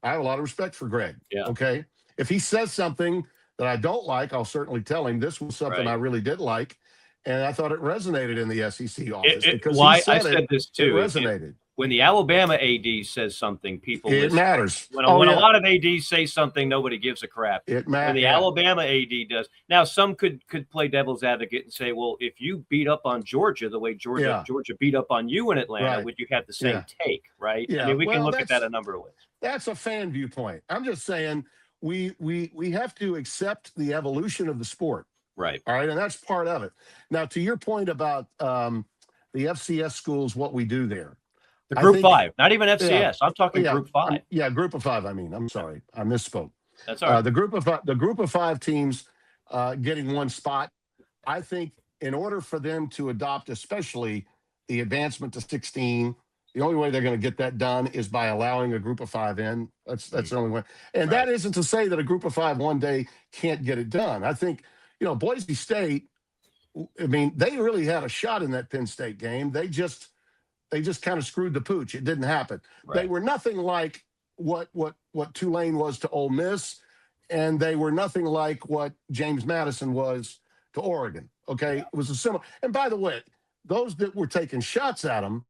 I have a lot of respect for Greg. Yeah. Okay. If he says something that I don't like, I'll certainly tell him this was something I really did like. And I thought it resonated in the SEC office because I said this too. It resonated. When the Alabama AD says something, people it listen. Matters. When a lot of ADs say something, nobody gives a crap. It matters. When the Alabama AD does. Now, some could play devil's advocate and say, well, if you beat up on Georgia the way Georgia beat up on you in Atlanta, would you have the same take, right? Yeah. I mean, we can look at that a number of ways. That's a fan viewpoint. I'm just saying we have to accept the evolution of the sport. Right. All right. And that's part of it. Now, to your point about the FCS schools, what we do there. The Group 5, not even FCS. Yeah, I'm talking Group 5. Yeah, Group of 5. I mean, I'm sorry, I misspoke. That's all right. The Group of 5 teams getting one spot. I think in order for them to adopt, especially the advancement to 16, the only way they're going to get that done is by allowing a Group of 5 in. That's the only way. And that isn't to say that a Group of 5 one day can't get it done. I think Boise State. I mean, they really had a shot in that Penn State game. They just kind of screwed the pooch. It didn't happen. They were nothing like what Tulane was to Ole Miss, and they were nothing like what James Madison was to Oregon. Okay, it was a similar. And by the way, those that were taking shots at them,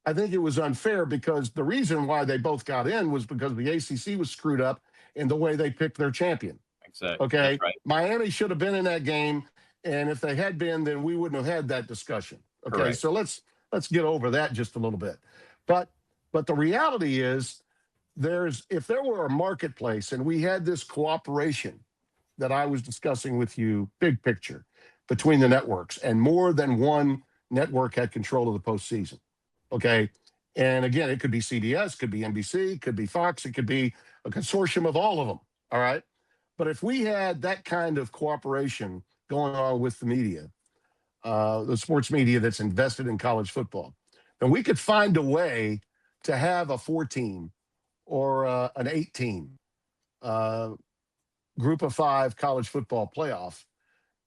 I think it was unfair because the reason why they both got in was because the ACC was screwed up in the way they picked their champion. Exactly. Okay, Miami should have been in that game, and if they had been, then we wouldn't have had that discussion. Okay, correct. So let's get over that just a little bit. But the reality is if there were a marketplace and we had this cooperation that I was discussing with you, big picture, between the networks, and more than one network had control of the postseason. Okay. And again, it could be CBS, could be NBC, could be Fox, it could be a consortium of all of them. All right. But if we had that kind of cooperation going on with the media, the sports media that's invested in college football, and we could find a way to have a 4-team or an 8-team Group of 5 college football playoff.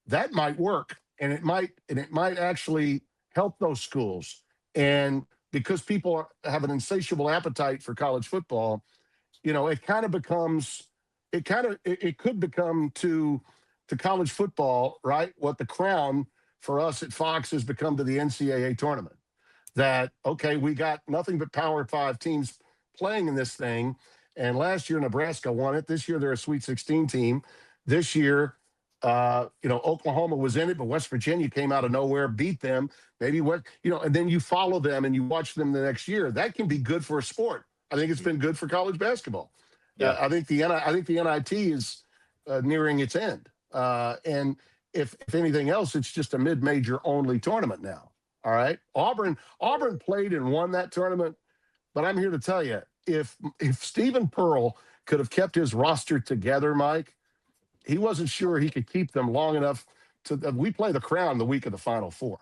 That might work, and it might actually help those schools. And because people have an insatiable appetite for college football, it could become to college football, right? What the Crown for us at Fox has become to the NCAA tournament. That, okay, we got nothing but Power 5 teams playing in this thing. And last year, Nebraska won it. This year, they're a Sweet 16 team. This year, Oklahoma was in it, but West Virginia came out of nowhere, beat them. Maybe and then you follow them and you watch them the next year. That can be good for a sport. I think it's been good for college basketball. Yeah, I think the NIT is nearing its end. And if anything else, it's just a mid-major only tournament now. All right. Auburn played and won that tournament, but I'm here to tell you, if Stephen Pearl could have kept his roster together, Mike, he wasn't sure he could keep them long enough we play the Crown the week of the Final Four.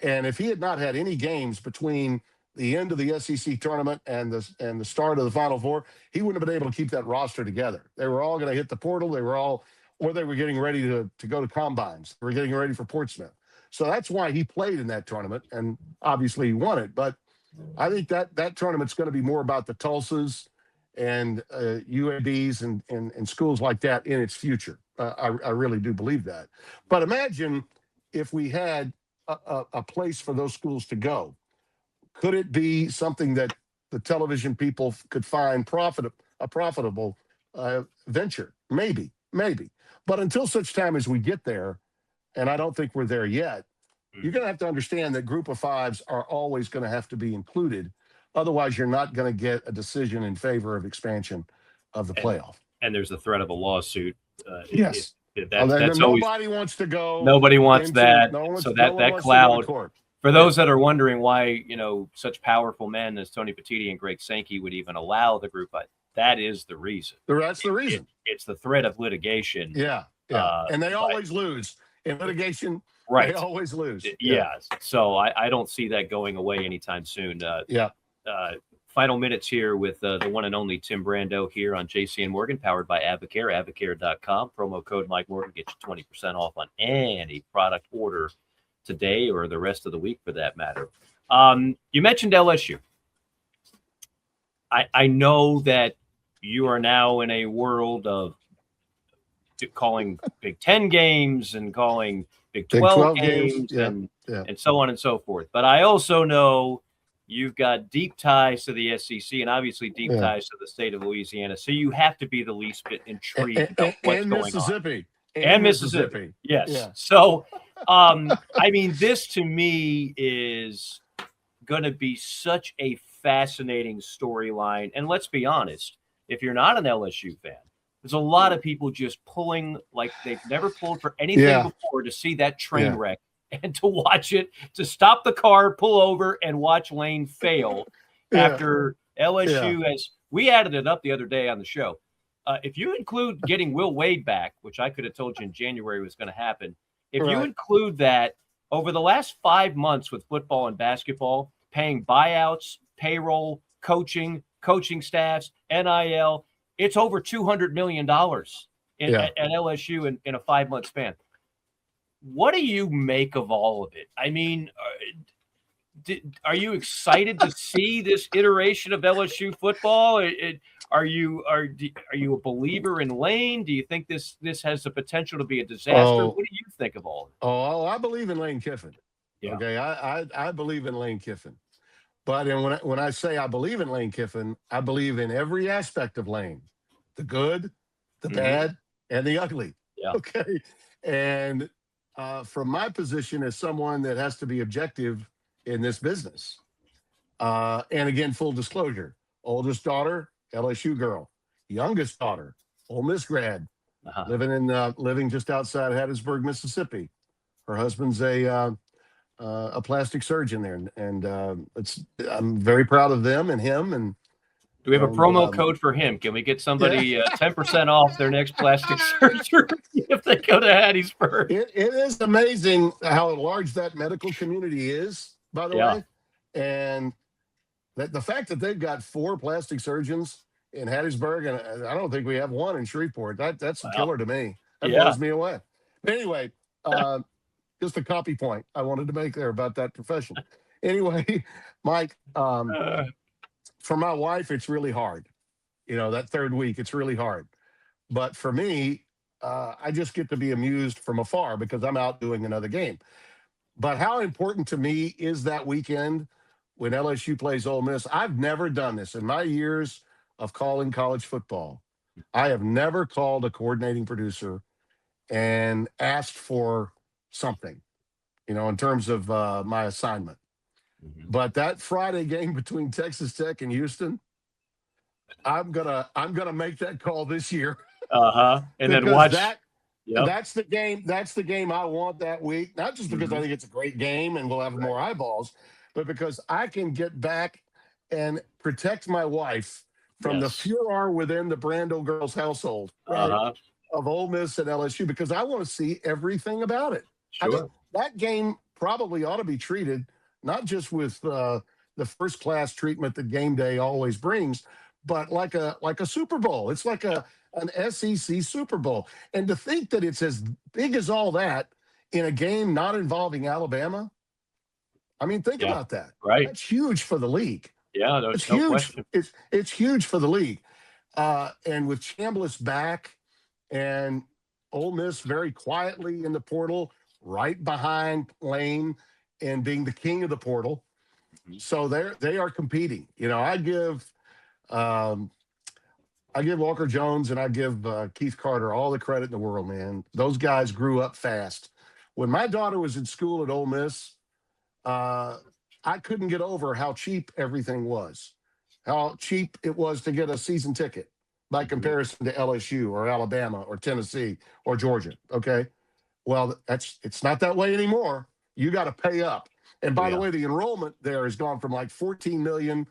And if he had not had any games between the end of the SEC tournament and the start of the Final Four, he wouldn't have been able to keep that roster together. They were all going to hit the portal. They were getting ready to go to combines. They were getting ready for Portsmouth. So that's why he played in that tournament, and obviously he won it. But I think that tournament's going to be more about the Tulsas and UABs and schools like that in its future. I really do believe that. But imagine if we had a place for those schools to go. Could it be something that the television people could find a profitable venture? Maybe. But until such time as we get there, and I don't think we're there yet, you're going to have to understand that group of fives are always going to have to be included. Otherwise, you're not going to get a decision in favor of expansion of the playoff. And there's the threat of a lawsuit. Yes. That's nobody wants to go. Nobody wants that. So that cloud. For those that are wondering why, such powerful men as Tony Petitti and Greg Sankey would even allow the group, that is the reason. That's the reason. It's the threat of litigation. Yeah. And they always lose in litigation. Right. They always lose. Yeah. So I don't see that going away anytime soon. Final minutes here with the one and only Tim Brando here on JC and Morgan, powered by Avocare, avocare.com. Promo code Mike Morgan gets you 20% off on any product order today or the rest of the week for that matter. You mentioned LSU. I know that you are now in a world of calling Big Ten games and calling Big 12 games and so on and so forth. But I also know you've got deep ties to the SEC and obviously deep ties to the state of Louisiana. So you have to be the least bit intrigued about what's going on. And Mississippi. Yes. Yeah. So, this to me is going to be such a fascinating storyline. And let's be honest, if you're not an LSU fan, there's a lot of people just pulling like they've never pulled for anything before to see that train wreck and to watch it, to stop the car, pull over, and watch Lane fail after LSU has – we added it up the other day on the show. If you include getting Will Wade back, which I could have told you in January was going to happen, if you include that, over the last 5 months with football and basketball, paying buyouts, payroll, coaching staffs, NIL, it's over $200 million at LSU in a 5-month span. What do you make of all of it? I mean, are you excited to see this iteration of LSU football? Are you a believer in Lane? Do you think this has the potential to be a disaster? What do you think of all of it? Oh, I believe in Lane Kiffin. Yeah. Okay, I believe in Lane Kiffin. But when I say I believe in Lane Kiffin, I believe in every aspect of Lane, the good, the bad, and the ugly. Yeah. Okay. And from my position as someone that has to be objective in this business, and again, full disclosure, oldest daughter, LSU girl, youngest daughter, Ole Miss grad, living just outside Hattiesburg, Mississippi. Her husband's a plastic surgeon there, and I'm very proud of them and him. And do we have a promo code for him? Can we get somebody 10% off their next plastic surgery if they go to Hattiesburg? It is amazing how large that medical community is, by the way, and that the fact that they've got 4 plastic surgeons in Hattiesburg, and I don't think we have one in Shreveport. That's a killer to me. That blows me away. But anyway, just a copy point I wanted to make there about that profession. Anyway, Mike, for my wife, it's really hard. That third week, it's really hard. But for me, I just get to be amused from afar because I'm out doing another game. But how important to me is that weekend when LSU plays Ole Miss? I've never done this in my years of calling college football. I have never called a coordinating producer and asked for something, in terms of my assignment. But that Friday game between Texas Tech and Houston, I'm gonna make that call this year. And then watch that. Yep. That's the game. That's the game I want that week. Not just because I think it's a great game and we'll have more eyeballs, but because I can get back and protect my wife from the furor within the Brando girls' household of Ole Miss and LSU, because I want to see everything about it. Sure. That game probably ought to be treated not just with the first-class treatment that game day always brings, but like a Super Bowl. It's like an SEC Super Bowl. And to think that it's as big as all that in a game not involving Alabama, I mean, think about that. Right. That's huge for the league. Yeah, It's there's no huge. question. It's huge for the league. And with Chambliss back and Ole Miss very quietly in the portal, right behind Lane and being the king of the portal. So they are competing. You know, I give Walker Jones and I give Keith Carter all the credit in the world, man. Those guys grew up fast. When my daughter was in school at Ole Miss, I couldn't get over how cheap everything was, how cheap it was to get a season ticket by comparison to LSU or Alabama or Tennessee or Georgia. Okay. Well, it's not that way anymore. You got to pay up. And by the way, the enrollment there has gone from like 14 million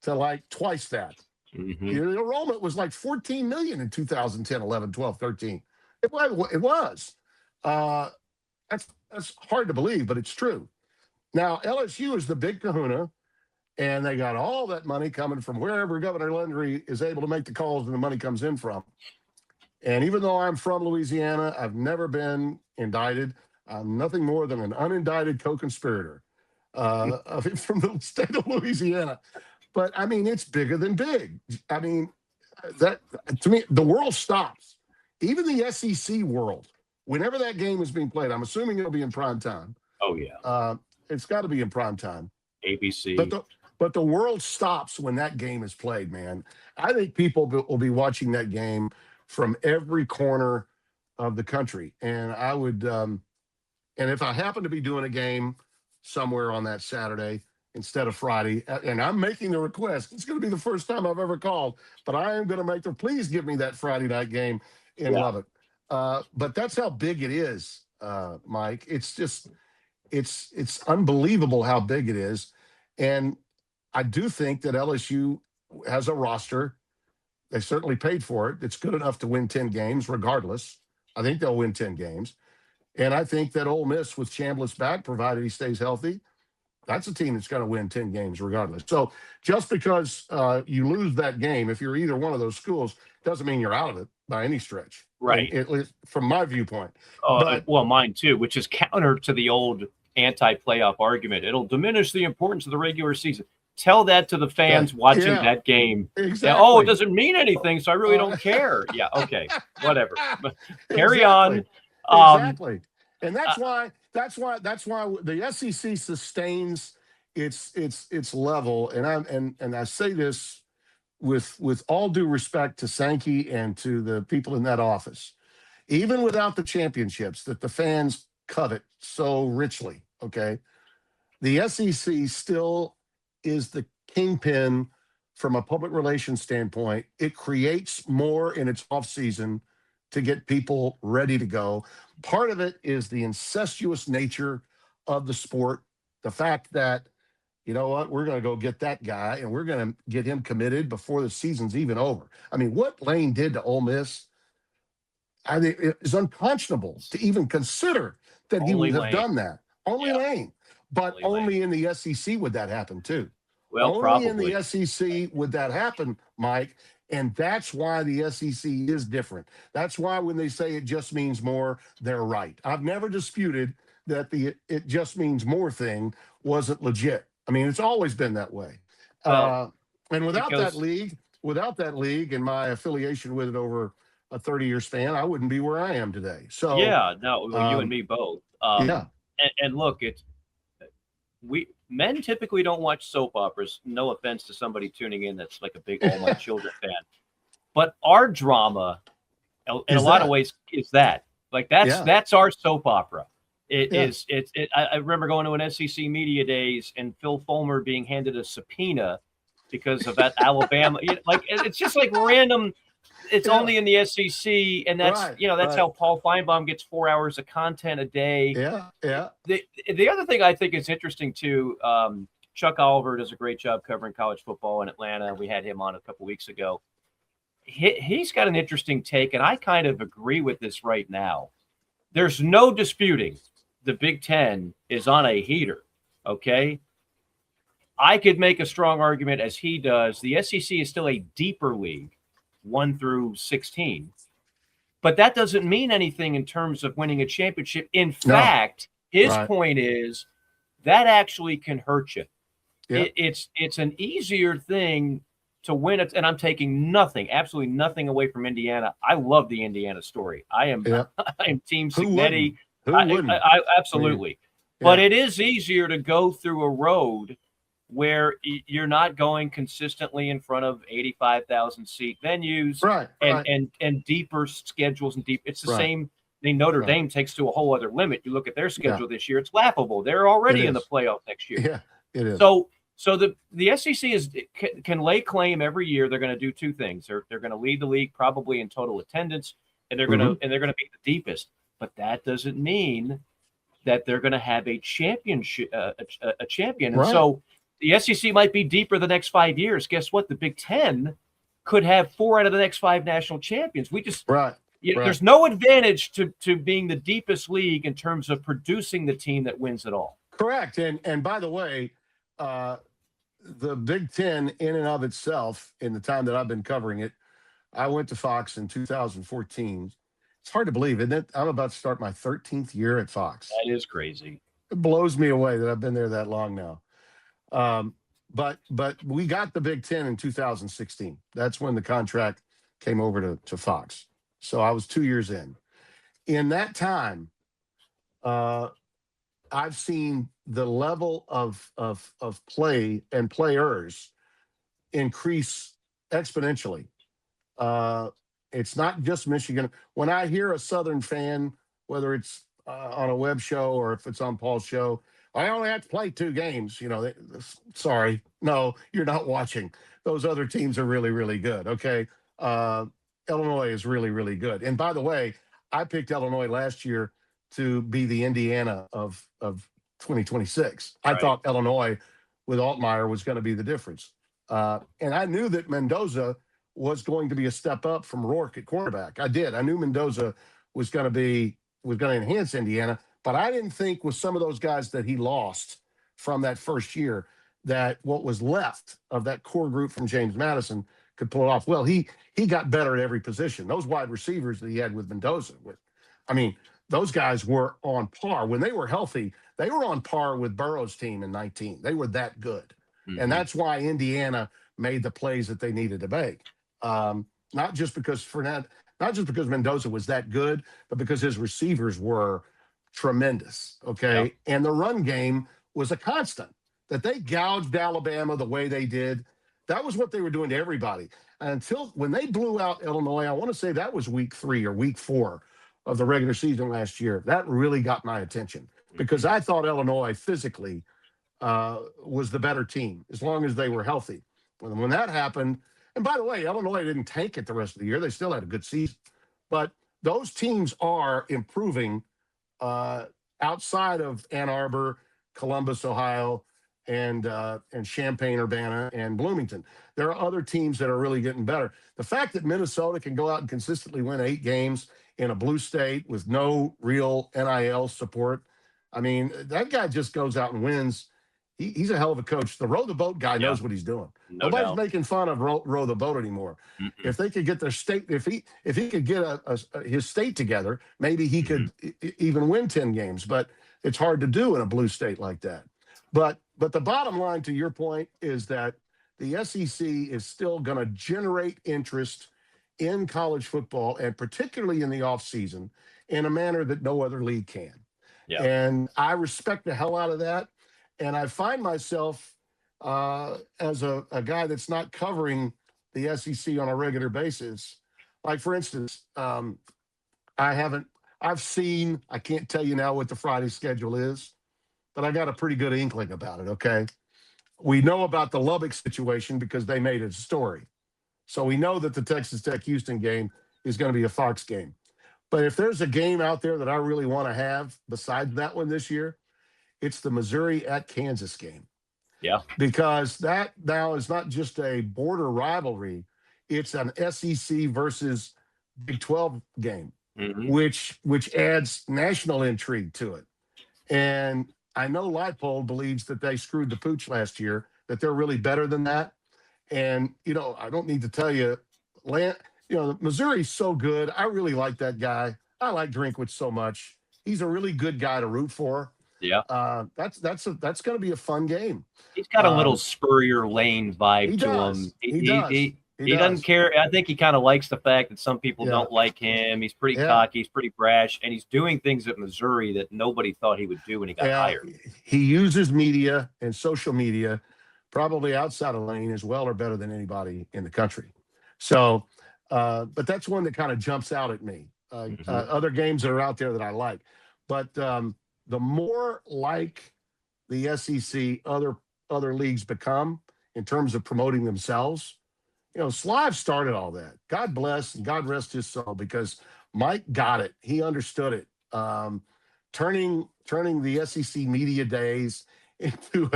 to like twice that. The enrollment was like 14 million in 2010, 11, 12, 13. It was. That's hard to believe, but it's true. Now, LSU is the big kahuna, and they got all that money coming from wherever Governor Landry is able to make the calls and the money comes in from. And even though I'm from Louisiana, I've never been indicted. I'm nothing more than an unindicted co-conspirator from the state of Louisiana. But, I mean, it's bigger than big. I mean, that to me, the world stops. Even the SEC world, whenever that game is being played, I'm assuming it'll be in prime time. Oh, yeah. It's got to be in prime time. ABC. But the world stops when that game is played, man. I think people will be watching that game from every corner of the country. And I would, and if I happen to be doing a game somewhere on that Saturday instead of Friday, and I'm making the request, it's going to be the first time I've ever called, but I am going to make please give me that Friday night game in Lubbock. But that's how big it is, Mike. It's just, it's unbelievable how big it is. And I do think that LSU has a roster. They certainly paid for it. It's good enough to win 10 games regardless. I think they'll win 10 games. And I think that Ole Miss with Chambliss back, provided he stays healthy, that's a team that's going to win 10 games regardless. So just because you lose that game, if you're either one of those schools, doesn't mean you're out of it by any stretch. Right. At least from my viewpoint. Well, mine too, which is counter to the old anti-playoff argument. It'll diminish the importance of the regular season. Tell that to the fans watching that game. Exactly. Oh, it doesn't mean anything, so I really don't care. Yeah, okay, whatever. Carry on. Exactly. And that's why the SEC sustains its level. And I say this with all due respect to Sankey and to the people in that office. Even without the championships that the fans covet so richly, okay, the SEC still is the kingpin from a public relations standpoint. It creates more in its offseason to get people ready to go. Part of it is the incestuous nature of the sport, the fact that, you know what, we're going to go get that guy and we're going to get him committed before the season's even over. I mean, what Lane did to Ole Miss, I think it is unconscionable to even consider that he would have done that. Only Lane. But only in the SEC would that happen too. Well, only probably in the SEC would that happen, Mike. And that's why the SEC is different. That's why when they say it just means more, they're right. I've never disputed that the it just means more thing wasn't legit. I mean, it's always been that way. And without that league and my affiliation with it over a 30-year span, I wouldn't be where I am today. So yeah, no, you and me both. And look, men typically don't watch soap operas. No offense to somebody tuning in that's like a big All My Children fan, but our drama, in a lot of ways, is that that's our soap opera. I remember going to an SEC media days and Phil Fulmer being handed a subpoena because of that Alabama. It's just like random. It's only in the SEC, and that's that's how Paul Feinbaum gets 4 hours of content a day. Yeah. The other thing I think is interesting too. Chuck Oliver does a great job covering college football in Atlanta. We had him on a couple weeks ago. He's got an interesting take, and I kind of agree with this right now. There's no disputing the Big Ten is on a heater. Okay. I could make a strong argument, as he does. The SEC is still a deeper league, 1 through 16. But that doesn't mean anything in terms of winning a championship. In fact, his point is that actually can hurt you. Yep. It's an easier thing to win it, and I'm taking nothing, absolutely nothing away from Indiana. I love the Indiana story. I am Yep. I am Team Who wouldn't? Signetti. Who wouldn't? I absolutely. Yeah. But it is easier to go through a road where you're not going consistently in front of 85,000 seat venues, Right. and deeper schedules and deep. It's the Right. same. Notre Dame takes to a whole other limit. You look at their schedule this year; it's laughable. They're already in the playoff next year. Yeah, it is. So the SEC can lay claim every year. They're going to do two things. They're going to lead the league probably in total attendance, and they're going to be the deepest. But that doesn't mean that they're going to have a championship, a champion. And so the SEC might be deeper the next 5 years. Guess what? The Big Ten could have 4 out of the next 5 national champions. We just there's no advantage to being the deepest league in terms of producing the team that wins it all. Correct. And by the way, the Big Ten in and of itself, in the time that I've been covering it, I went to Fox in 2014. It's hard to believe, isn't it? I'm about to start my 13th year at Fox. That is crazy. It blows me away that I've been there that long now. But we got the Big Ten in 2016. That's when the contract came over to Fox. So I was 2 years in. In that time, I've seen the level of play and players increase exponentially. It's not just Michigan. When I hear a Southern fan, whether it's on a web show or if it's on Paul's show, I only have to play 2 games. Sorry, no, you're not watching. Those other teams are really, really good. Okay, Illinois is really, really good. And by the way, I picked Illinois last year to be the Indiana of 2026. I thought Illinois with Altmaier was going to be the difference. And I knew that Mendoza was going to be a step up from Rourke at quarterback. I did. I knew Mendoza was going to enhance Indiana, but I didn't think with some of those guys that he lost from that first year that what was left of that core group from James Madison could pull it off. Well, he got better at every position. Those wide receivers that he had with Mendoza, those guys were on par. When they were healthy, they were on par with Burrow's team in 19. They were that good. And that's why Indiana made the plays that they needed to make. Not just because Mendoza was that good, but because his receivers were tremendous. Okay. Yep. And the run game was a constant. That they gouged Alabama the way they did. That was what they were doing to everybody. Until when they blew out Illinois, I want to say that was week 3 or week 4 of the regular season last year. That really got my attention because I thought Illinois physically was the better team as long as they were healthy. When that happened, and by the way, Illinois didn't tank it the rest of the year. They still had a good season. But those teams are improving outside of Ann Arbor, Columbus, Ohio, and Champaign-Urbana and Bloomington. There are other teams that are really getting better. The fact that Minnesota can go out and consistently win 8 games in a blue state with no real NIL support, that guy just goes out and wins. He's a hell of a coach. The row the boat guy knows what he's doing. Nobody's making fun of row the boat anymore. If they could get their state, if he could get his state together, maybe he could even win 10 games. But it's hard to do in a blue state like that. But the bottom line to your point is that the SEC is still going to generate interest in college football, and particularly in the offseason, in a manner that no other league can. Yeah. And I respect the hell out of that. And I find myself as a guy that's not covering the SEC on a regular basis. Like, for instance, I can't tell you now what the Friday schedule is, but I got a pretty good inkling about it, okay? We know about the Lubbock situation because they made it a story. So we know that the Texas Tech-Houston game is going to be a Fox game. But if there's a game out there that I really want to have besides that one this year, it's the Missouri at Kansas game. Yeah. Because that now is not just a border rivalry. It's an SEC versus Big 12 game, which adds national intrigue to it. And I know Leipold believes that they screwed the pooch last year, that they're really better than that. And, I don't need to tell you, Missouri's so good. I really like that guy. I like Drinkwitz so much. He's a really good guy to root for. Yeah. That's going to be a fun game. He's got a little Spurrier Lane vibe He to does. him. He does. He doesn't care. I think he kind of likes the fact that some people Yeah. don't like him. He's pretty Yeah. cocky. He's pretty brash, and he's doing things at Missouri that nobody thought he would do when he got hired. He uses media and social media, probably outside of Lane as well or better than anybody in the country. So, but that's one that kind of jumps out at me. Other games that are out there that I like, but the more like the SEC other leagues become in terms of promoting themselves. Slive started all that. God bless and God rest his soul, because Mike got it. He understood it. Turning the SEC media days into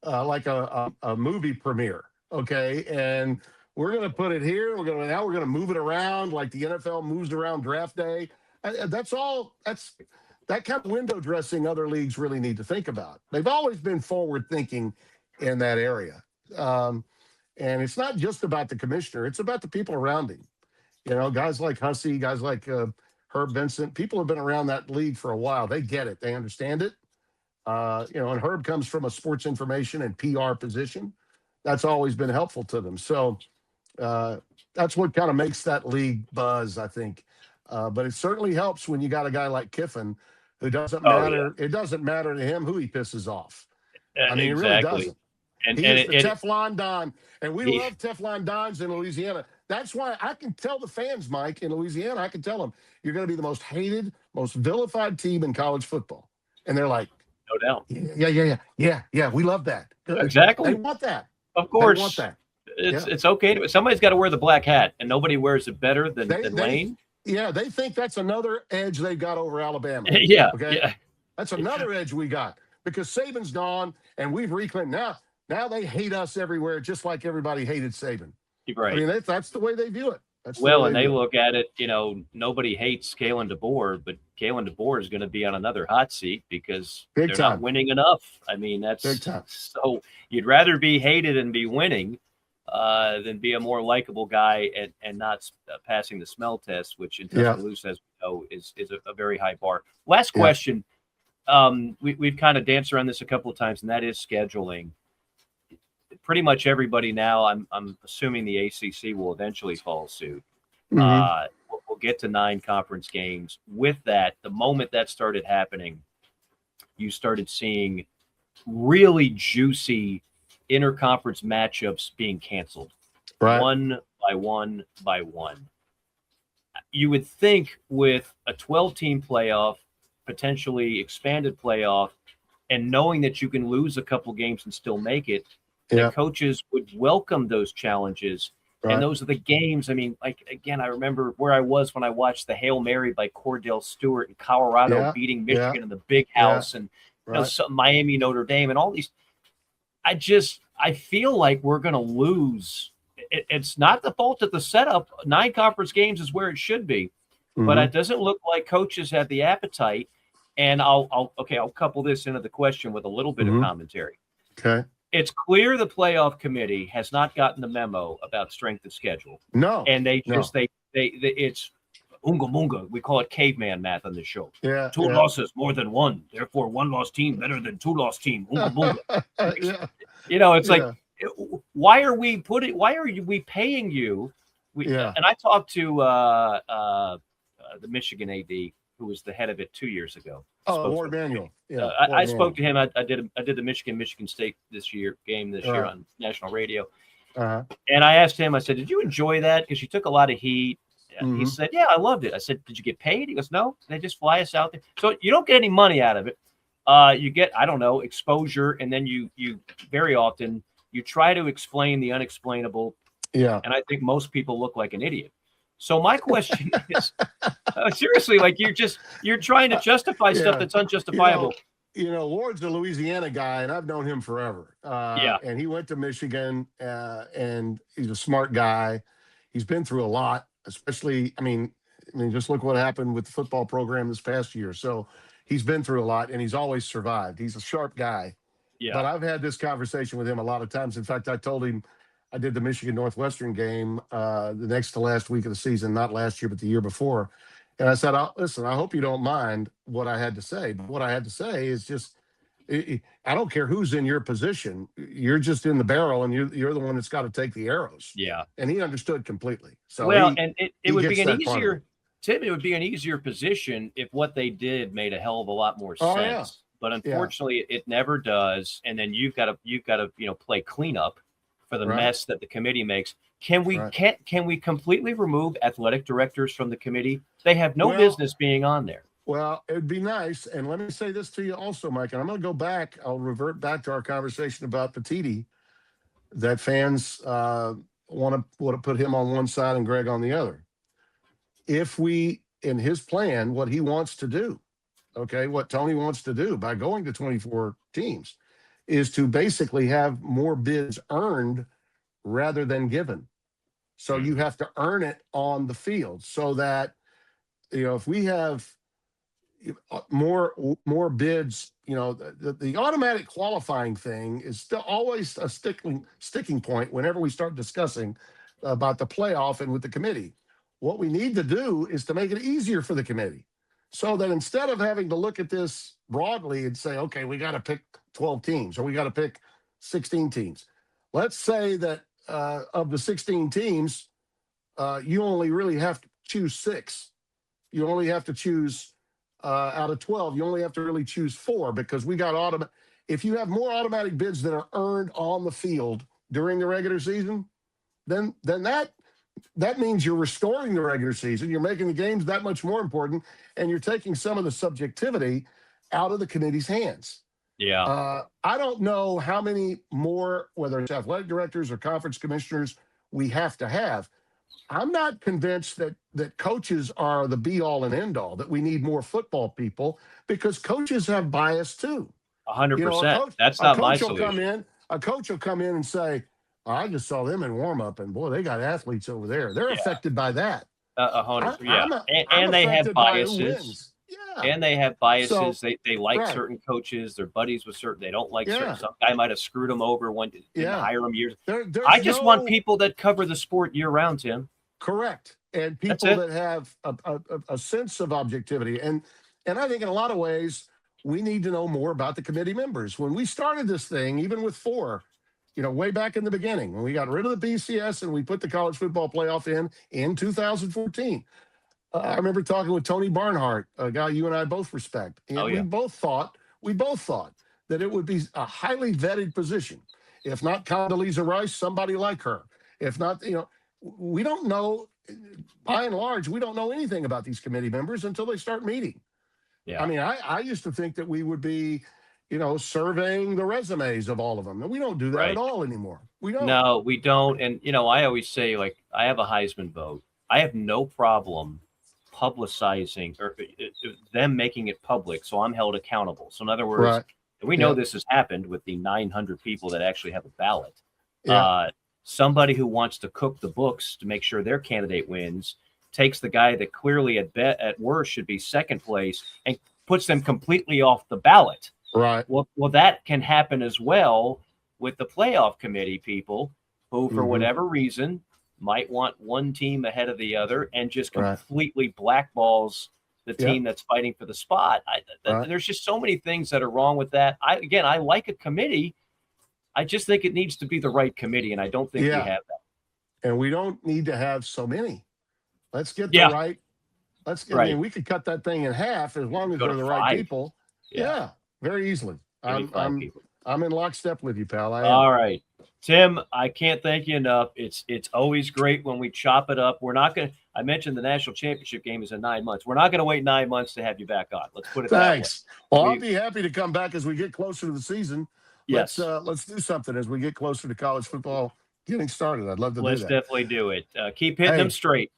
like a movie premiere. Okay. And we're going to put it here. We're going to move it around like the NFL moves around draft day. That's that kind of window dressing other leagues really need to think about. They've always been forward thinking in that area. And it's not just about the commissioner. It's about the people around him. Guys like Hussey, guys like Herb Vincent, people have been around that league for a while. They get it. They understand it. And Herb comes from a sports information and PR position. That's always been helpful to them. So that's what kind of makes that league buzz, I think. But it certainly helps when you got a guy like Kiffin who doesn't matter. Yeah. It doesn't matter to him who he pisses off. I mean, exactly. It really doesn't. He's the Teflon Don, and we love Teflon Dons in Louisiana. That's why I can tell the fans, Mike, in Louisiana, I can tell them, you're going to be the most hated, most vilified team in college football. And they're like, no doubt. Yeah, we love that. Exactly. They want that. Of course. They want that. It's okay. Somebody's got to wear the black hat, and nobody wears it better than Lane. Yeah, they think that's another edge they got over Alabama. Yeah. Okay. Yeah. That's another edge we got, because Saban's gone and we've reclaimed. Now they hate us everywhere, just like everybody hated Saban. Right. I mean, that's the way they view it. They look at it, nobody hates Kalen DeBoer, but Kalen DeBoer is going to be on another hot seat because they're not winning enough. I mean, that's big time. So you'd rather be hated and be winning than be a more likable guy and not passing the smell test, which in Tuscaloosa, as we know, is a very high bar. Last question. We've kind of danced around this a couple of times, and that is scheduling. Pretty much everybody now, I'm assuming the ACC will eventually follow suit. We'll get to 9 conference games. With that, the moment that started happening, you started seeing really juicy interconference matchups being canceled, one by one by one. You would think with a 12-team playoff, potentially expanded playoff, and knowing that you can lose a couple games and still make it, the coaches would welcome those challenges. And those are the games. I mean, like, again, I remember where I was when I watched the Hail Mary by Cordell Stewart in Colorado beating Michigan in the big house and Miami, Notre Dame, and all these. I feel like we're going to lose. It's not the fault of the setup. 9 conference games is where it should be, but it doesn't look like coaches have the appetite. And I'll couple this into the question with a little bit of commentary. Okay. It's clear the playoff committee has not gotten the memo about strength of schedule. No. And it's unga munga. We call it caveman math on the show. Yeah. 2 losses more than 1. Therefore, 1 loss team better than 2 loss team. Unga munga. It's like, why are we paying you? And I talked to the Michigan AD, who was the head of it 2 years ago. Ward Manuel. Yeah, I spoke to him. I did the Michigan State game this year on national radio. And I asked him, I said, did you enjoy that? Because you took a lot of heat. He said, yeah, I loved it. I said, did you get paid? He goes, no, they just fly us out there. So you don't get any money out of it. You get, I don't know, exposure. And then you very often, you try to explain the unexplainable. Yeah. And I think most people look like an idiot. So my question is, seriously, like you're trying to justify stuff that's unjustifiable. Ward's a Louisiana guy, and I've known him forever. And he went to Michigan, and he's a smart guy. He's been through a lot, especially, I mean, just look what happened with the football program this past year. So he's been through a lot, and he's always survived. He's a sharp guy. Yeah. But I've had this conversation with him a lot of times. In fact, I told him, I did the Michigan Northwestern game the next to last week of the season, not last year, but the year before. And I said, listen, I hope you don't mind what I had to say. But what I had to say is just, I don't care who's in your position. You're just in the barrel, and you're the one that's got to take the arrows. Yeah. And he understood completely. So well, and it would gets be an that part of easier, it. Tim, it would be an easier position if what they did made a hell of a lot more sense. Oh, yeah. But unfortunately, it never does. And then you've got to play cleanup for the mess that the committee makes. Can we completely remove athletic directors from the committee? They have no business being on there. Well, it'd be nice. And let me say this to you also, Mike, and I'm going to go back. I'll revert back to our conversation about Petiti, that fans want to put him on one side and Greg on the other. If we, in his plan, what he wants to do, what Tony wants to do by going to 24 teams is to basically have more bids earned rather than given. So you have to earn it on the field, so that, if we have more bids, the automatic qualifying thing is still always a sticking point whenever we start discussing about the playoff and with the committee. What we need to do is to make it easier for the committee, so that instead of having to look at this broadly and say, okay, we got to pick 12 teams or we got to pick 16 teams. Let's say that of the 16 teams, you only really have to choose 6. You only have to choose out of 12. You only have to really choose 4, because we got if you have more automatic bids that are earned on the field during the regular season, then that means you're restoring the regular season. You're making the games that much more important, and you're taking some of the subjectivity out of the committee's hands. Yeah. I don't know how many more, whether it's athletic directors or conference commissioners, we have to have. I'm not convinced that coaches are the be all and end all, that we need more football people, because coaches have bias too. 100%. That's not my solution. A coach will come in and say, I just saw them in warm up, and boy, they got athletes over there. They're affected by that. 100%. Yeah. And they have biases. Yeah. And they have biases. So, they like certain coaches. They're buddies with certain. They don't like certain. Some guy might have screwed them over when didn't hire them years. I just want people that cover the sport year round, Tim. Correct. And people that have a sense of objectivity. And I think in a lot of ways, we need to know more about the committee members. When we started this thing, even with 4, way back in the beginning, when we got rid of the BCS and we put the college football playoff in 2014, I remember talking with Tony Barnhart, a guy you and I both respect. And we both thought that it would be a highly vetted position. If not Condoleezza Rice, somebody like her. If not, we don't know, by and large, we don't know anything about these committee members until they start meeting. Yeah. I mean, I used to think that we would be, surveying the resumes of all of them. And we don't do that at all anymore. We don't. No, we don't. And, I always say, I have a Heisman vote. I have no problem publicizing or them making it public, so I'm held accountable. So in other words, and we know this has happened with the 900 people that actually have a ballot. Yeah. Somebody who wants to cook the books to make sure their candidate wins takes the guy that clearly at worst should be second place and puts them completely off the ballot. Right. Well, that can happen as well with the playoff committee people who, for whatever reason, might want one team ahead of the other and just completely blackballs the team that's fighting for the spot. There's just so many things that are wrong with that. I like a committee. I just think it needs to be the right committee, and I don't think we have that. And we don't need to have so many. Let's get the right. I mean, we could cut that thing in half as long as they're the right people. Yeah. Very easily. I'm in lockstep with you, pal. All right. Tim, I can't thank you enough. It's always great when we chop it up. We're not going to – I mentioned the national championship game is in 9 months. We're not going to wait 9 months to have you back on. Let's put it that way. Thanks. Well, I'll be happy to come back as we get closer to the season. Yes. Let's do something as we get closer to college football getting started. I'd love to do that. Let's definitely do it. Keep hitting them straight.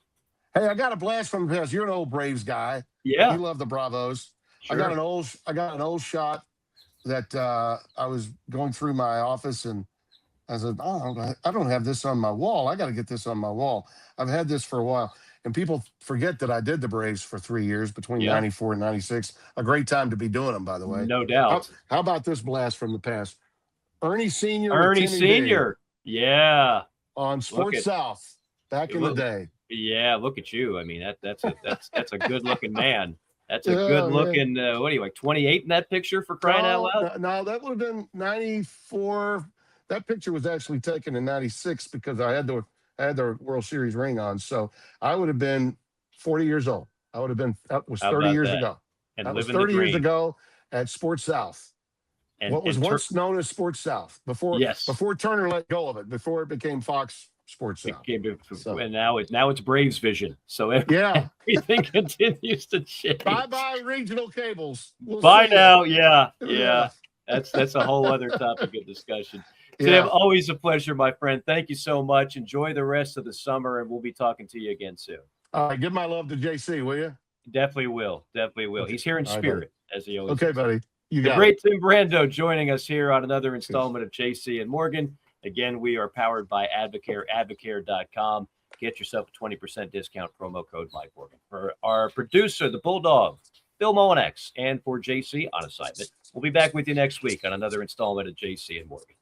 Hey, I got a blast from the past. You're an old Braves guy. Yeah. You love the Bravos. Sure. I got an old shot that I was going through my office, and I said, I don't have this on my wall. I got to get this on my wall. I've had this for a while. And people forget that I did the Braves for 3 years between 94 and 96. A great time to be doing them, by the way. No doubt. How about this blast from the past? Ernie Sr. Ernie Sr. Yeah. On Sports South back in the day. Yeah, look at you. I mean, that's a good looking man. That's a Yeah, good looking. What are you, like 28 in that picture, for crying out loud? No, that would have been 94. That picture was actually taken in 96 because I had the World Series ring on. So I would have been 40 years old. That was How 30 about years that? ago. And That was living the 30 years dream. ago at Sports South. And What was once known as Sports South before Turner let go of it, before it became Fox Sports South. And now it's Braves Vision. So everything continues to change. Bye regional cables. Bye now. Yeah. That's a whole other topic of discussion. Tim, always a pleasure, my friend. Thank you so much. Enjoy the rest of the summer, and we'll be talking to you again soon. All right, give my love to JC, will you? Definitely will. Okay. He's here in spirit, as he always is. Buddy. You got great Tim Brando joining us here on another installment of JC and Morgan. Again, we are powered by Advocare, advocare.com. Get yourself a 20% discount, promo code Mike Morgan. For our producer, the Bulldog, Bill Moenex, and for JC on assignment. We'll be back with you next week on another installment of JC and Morgan.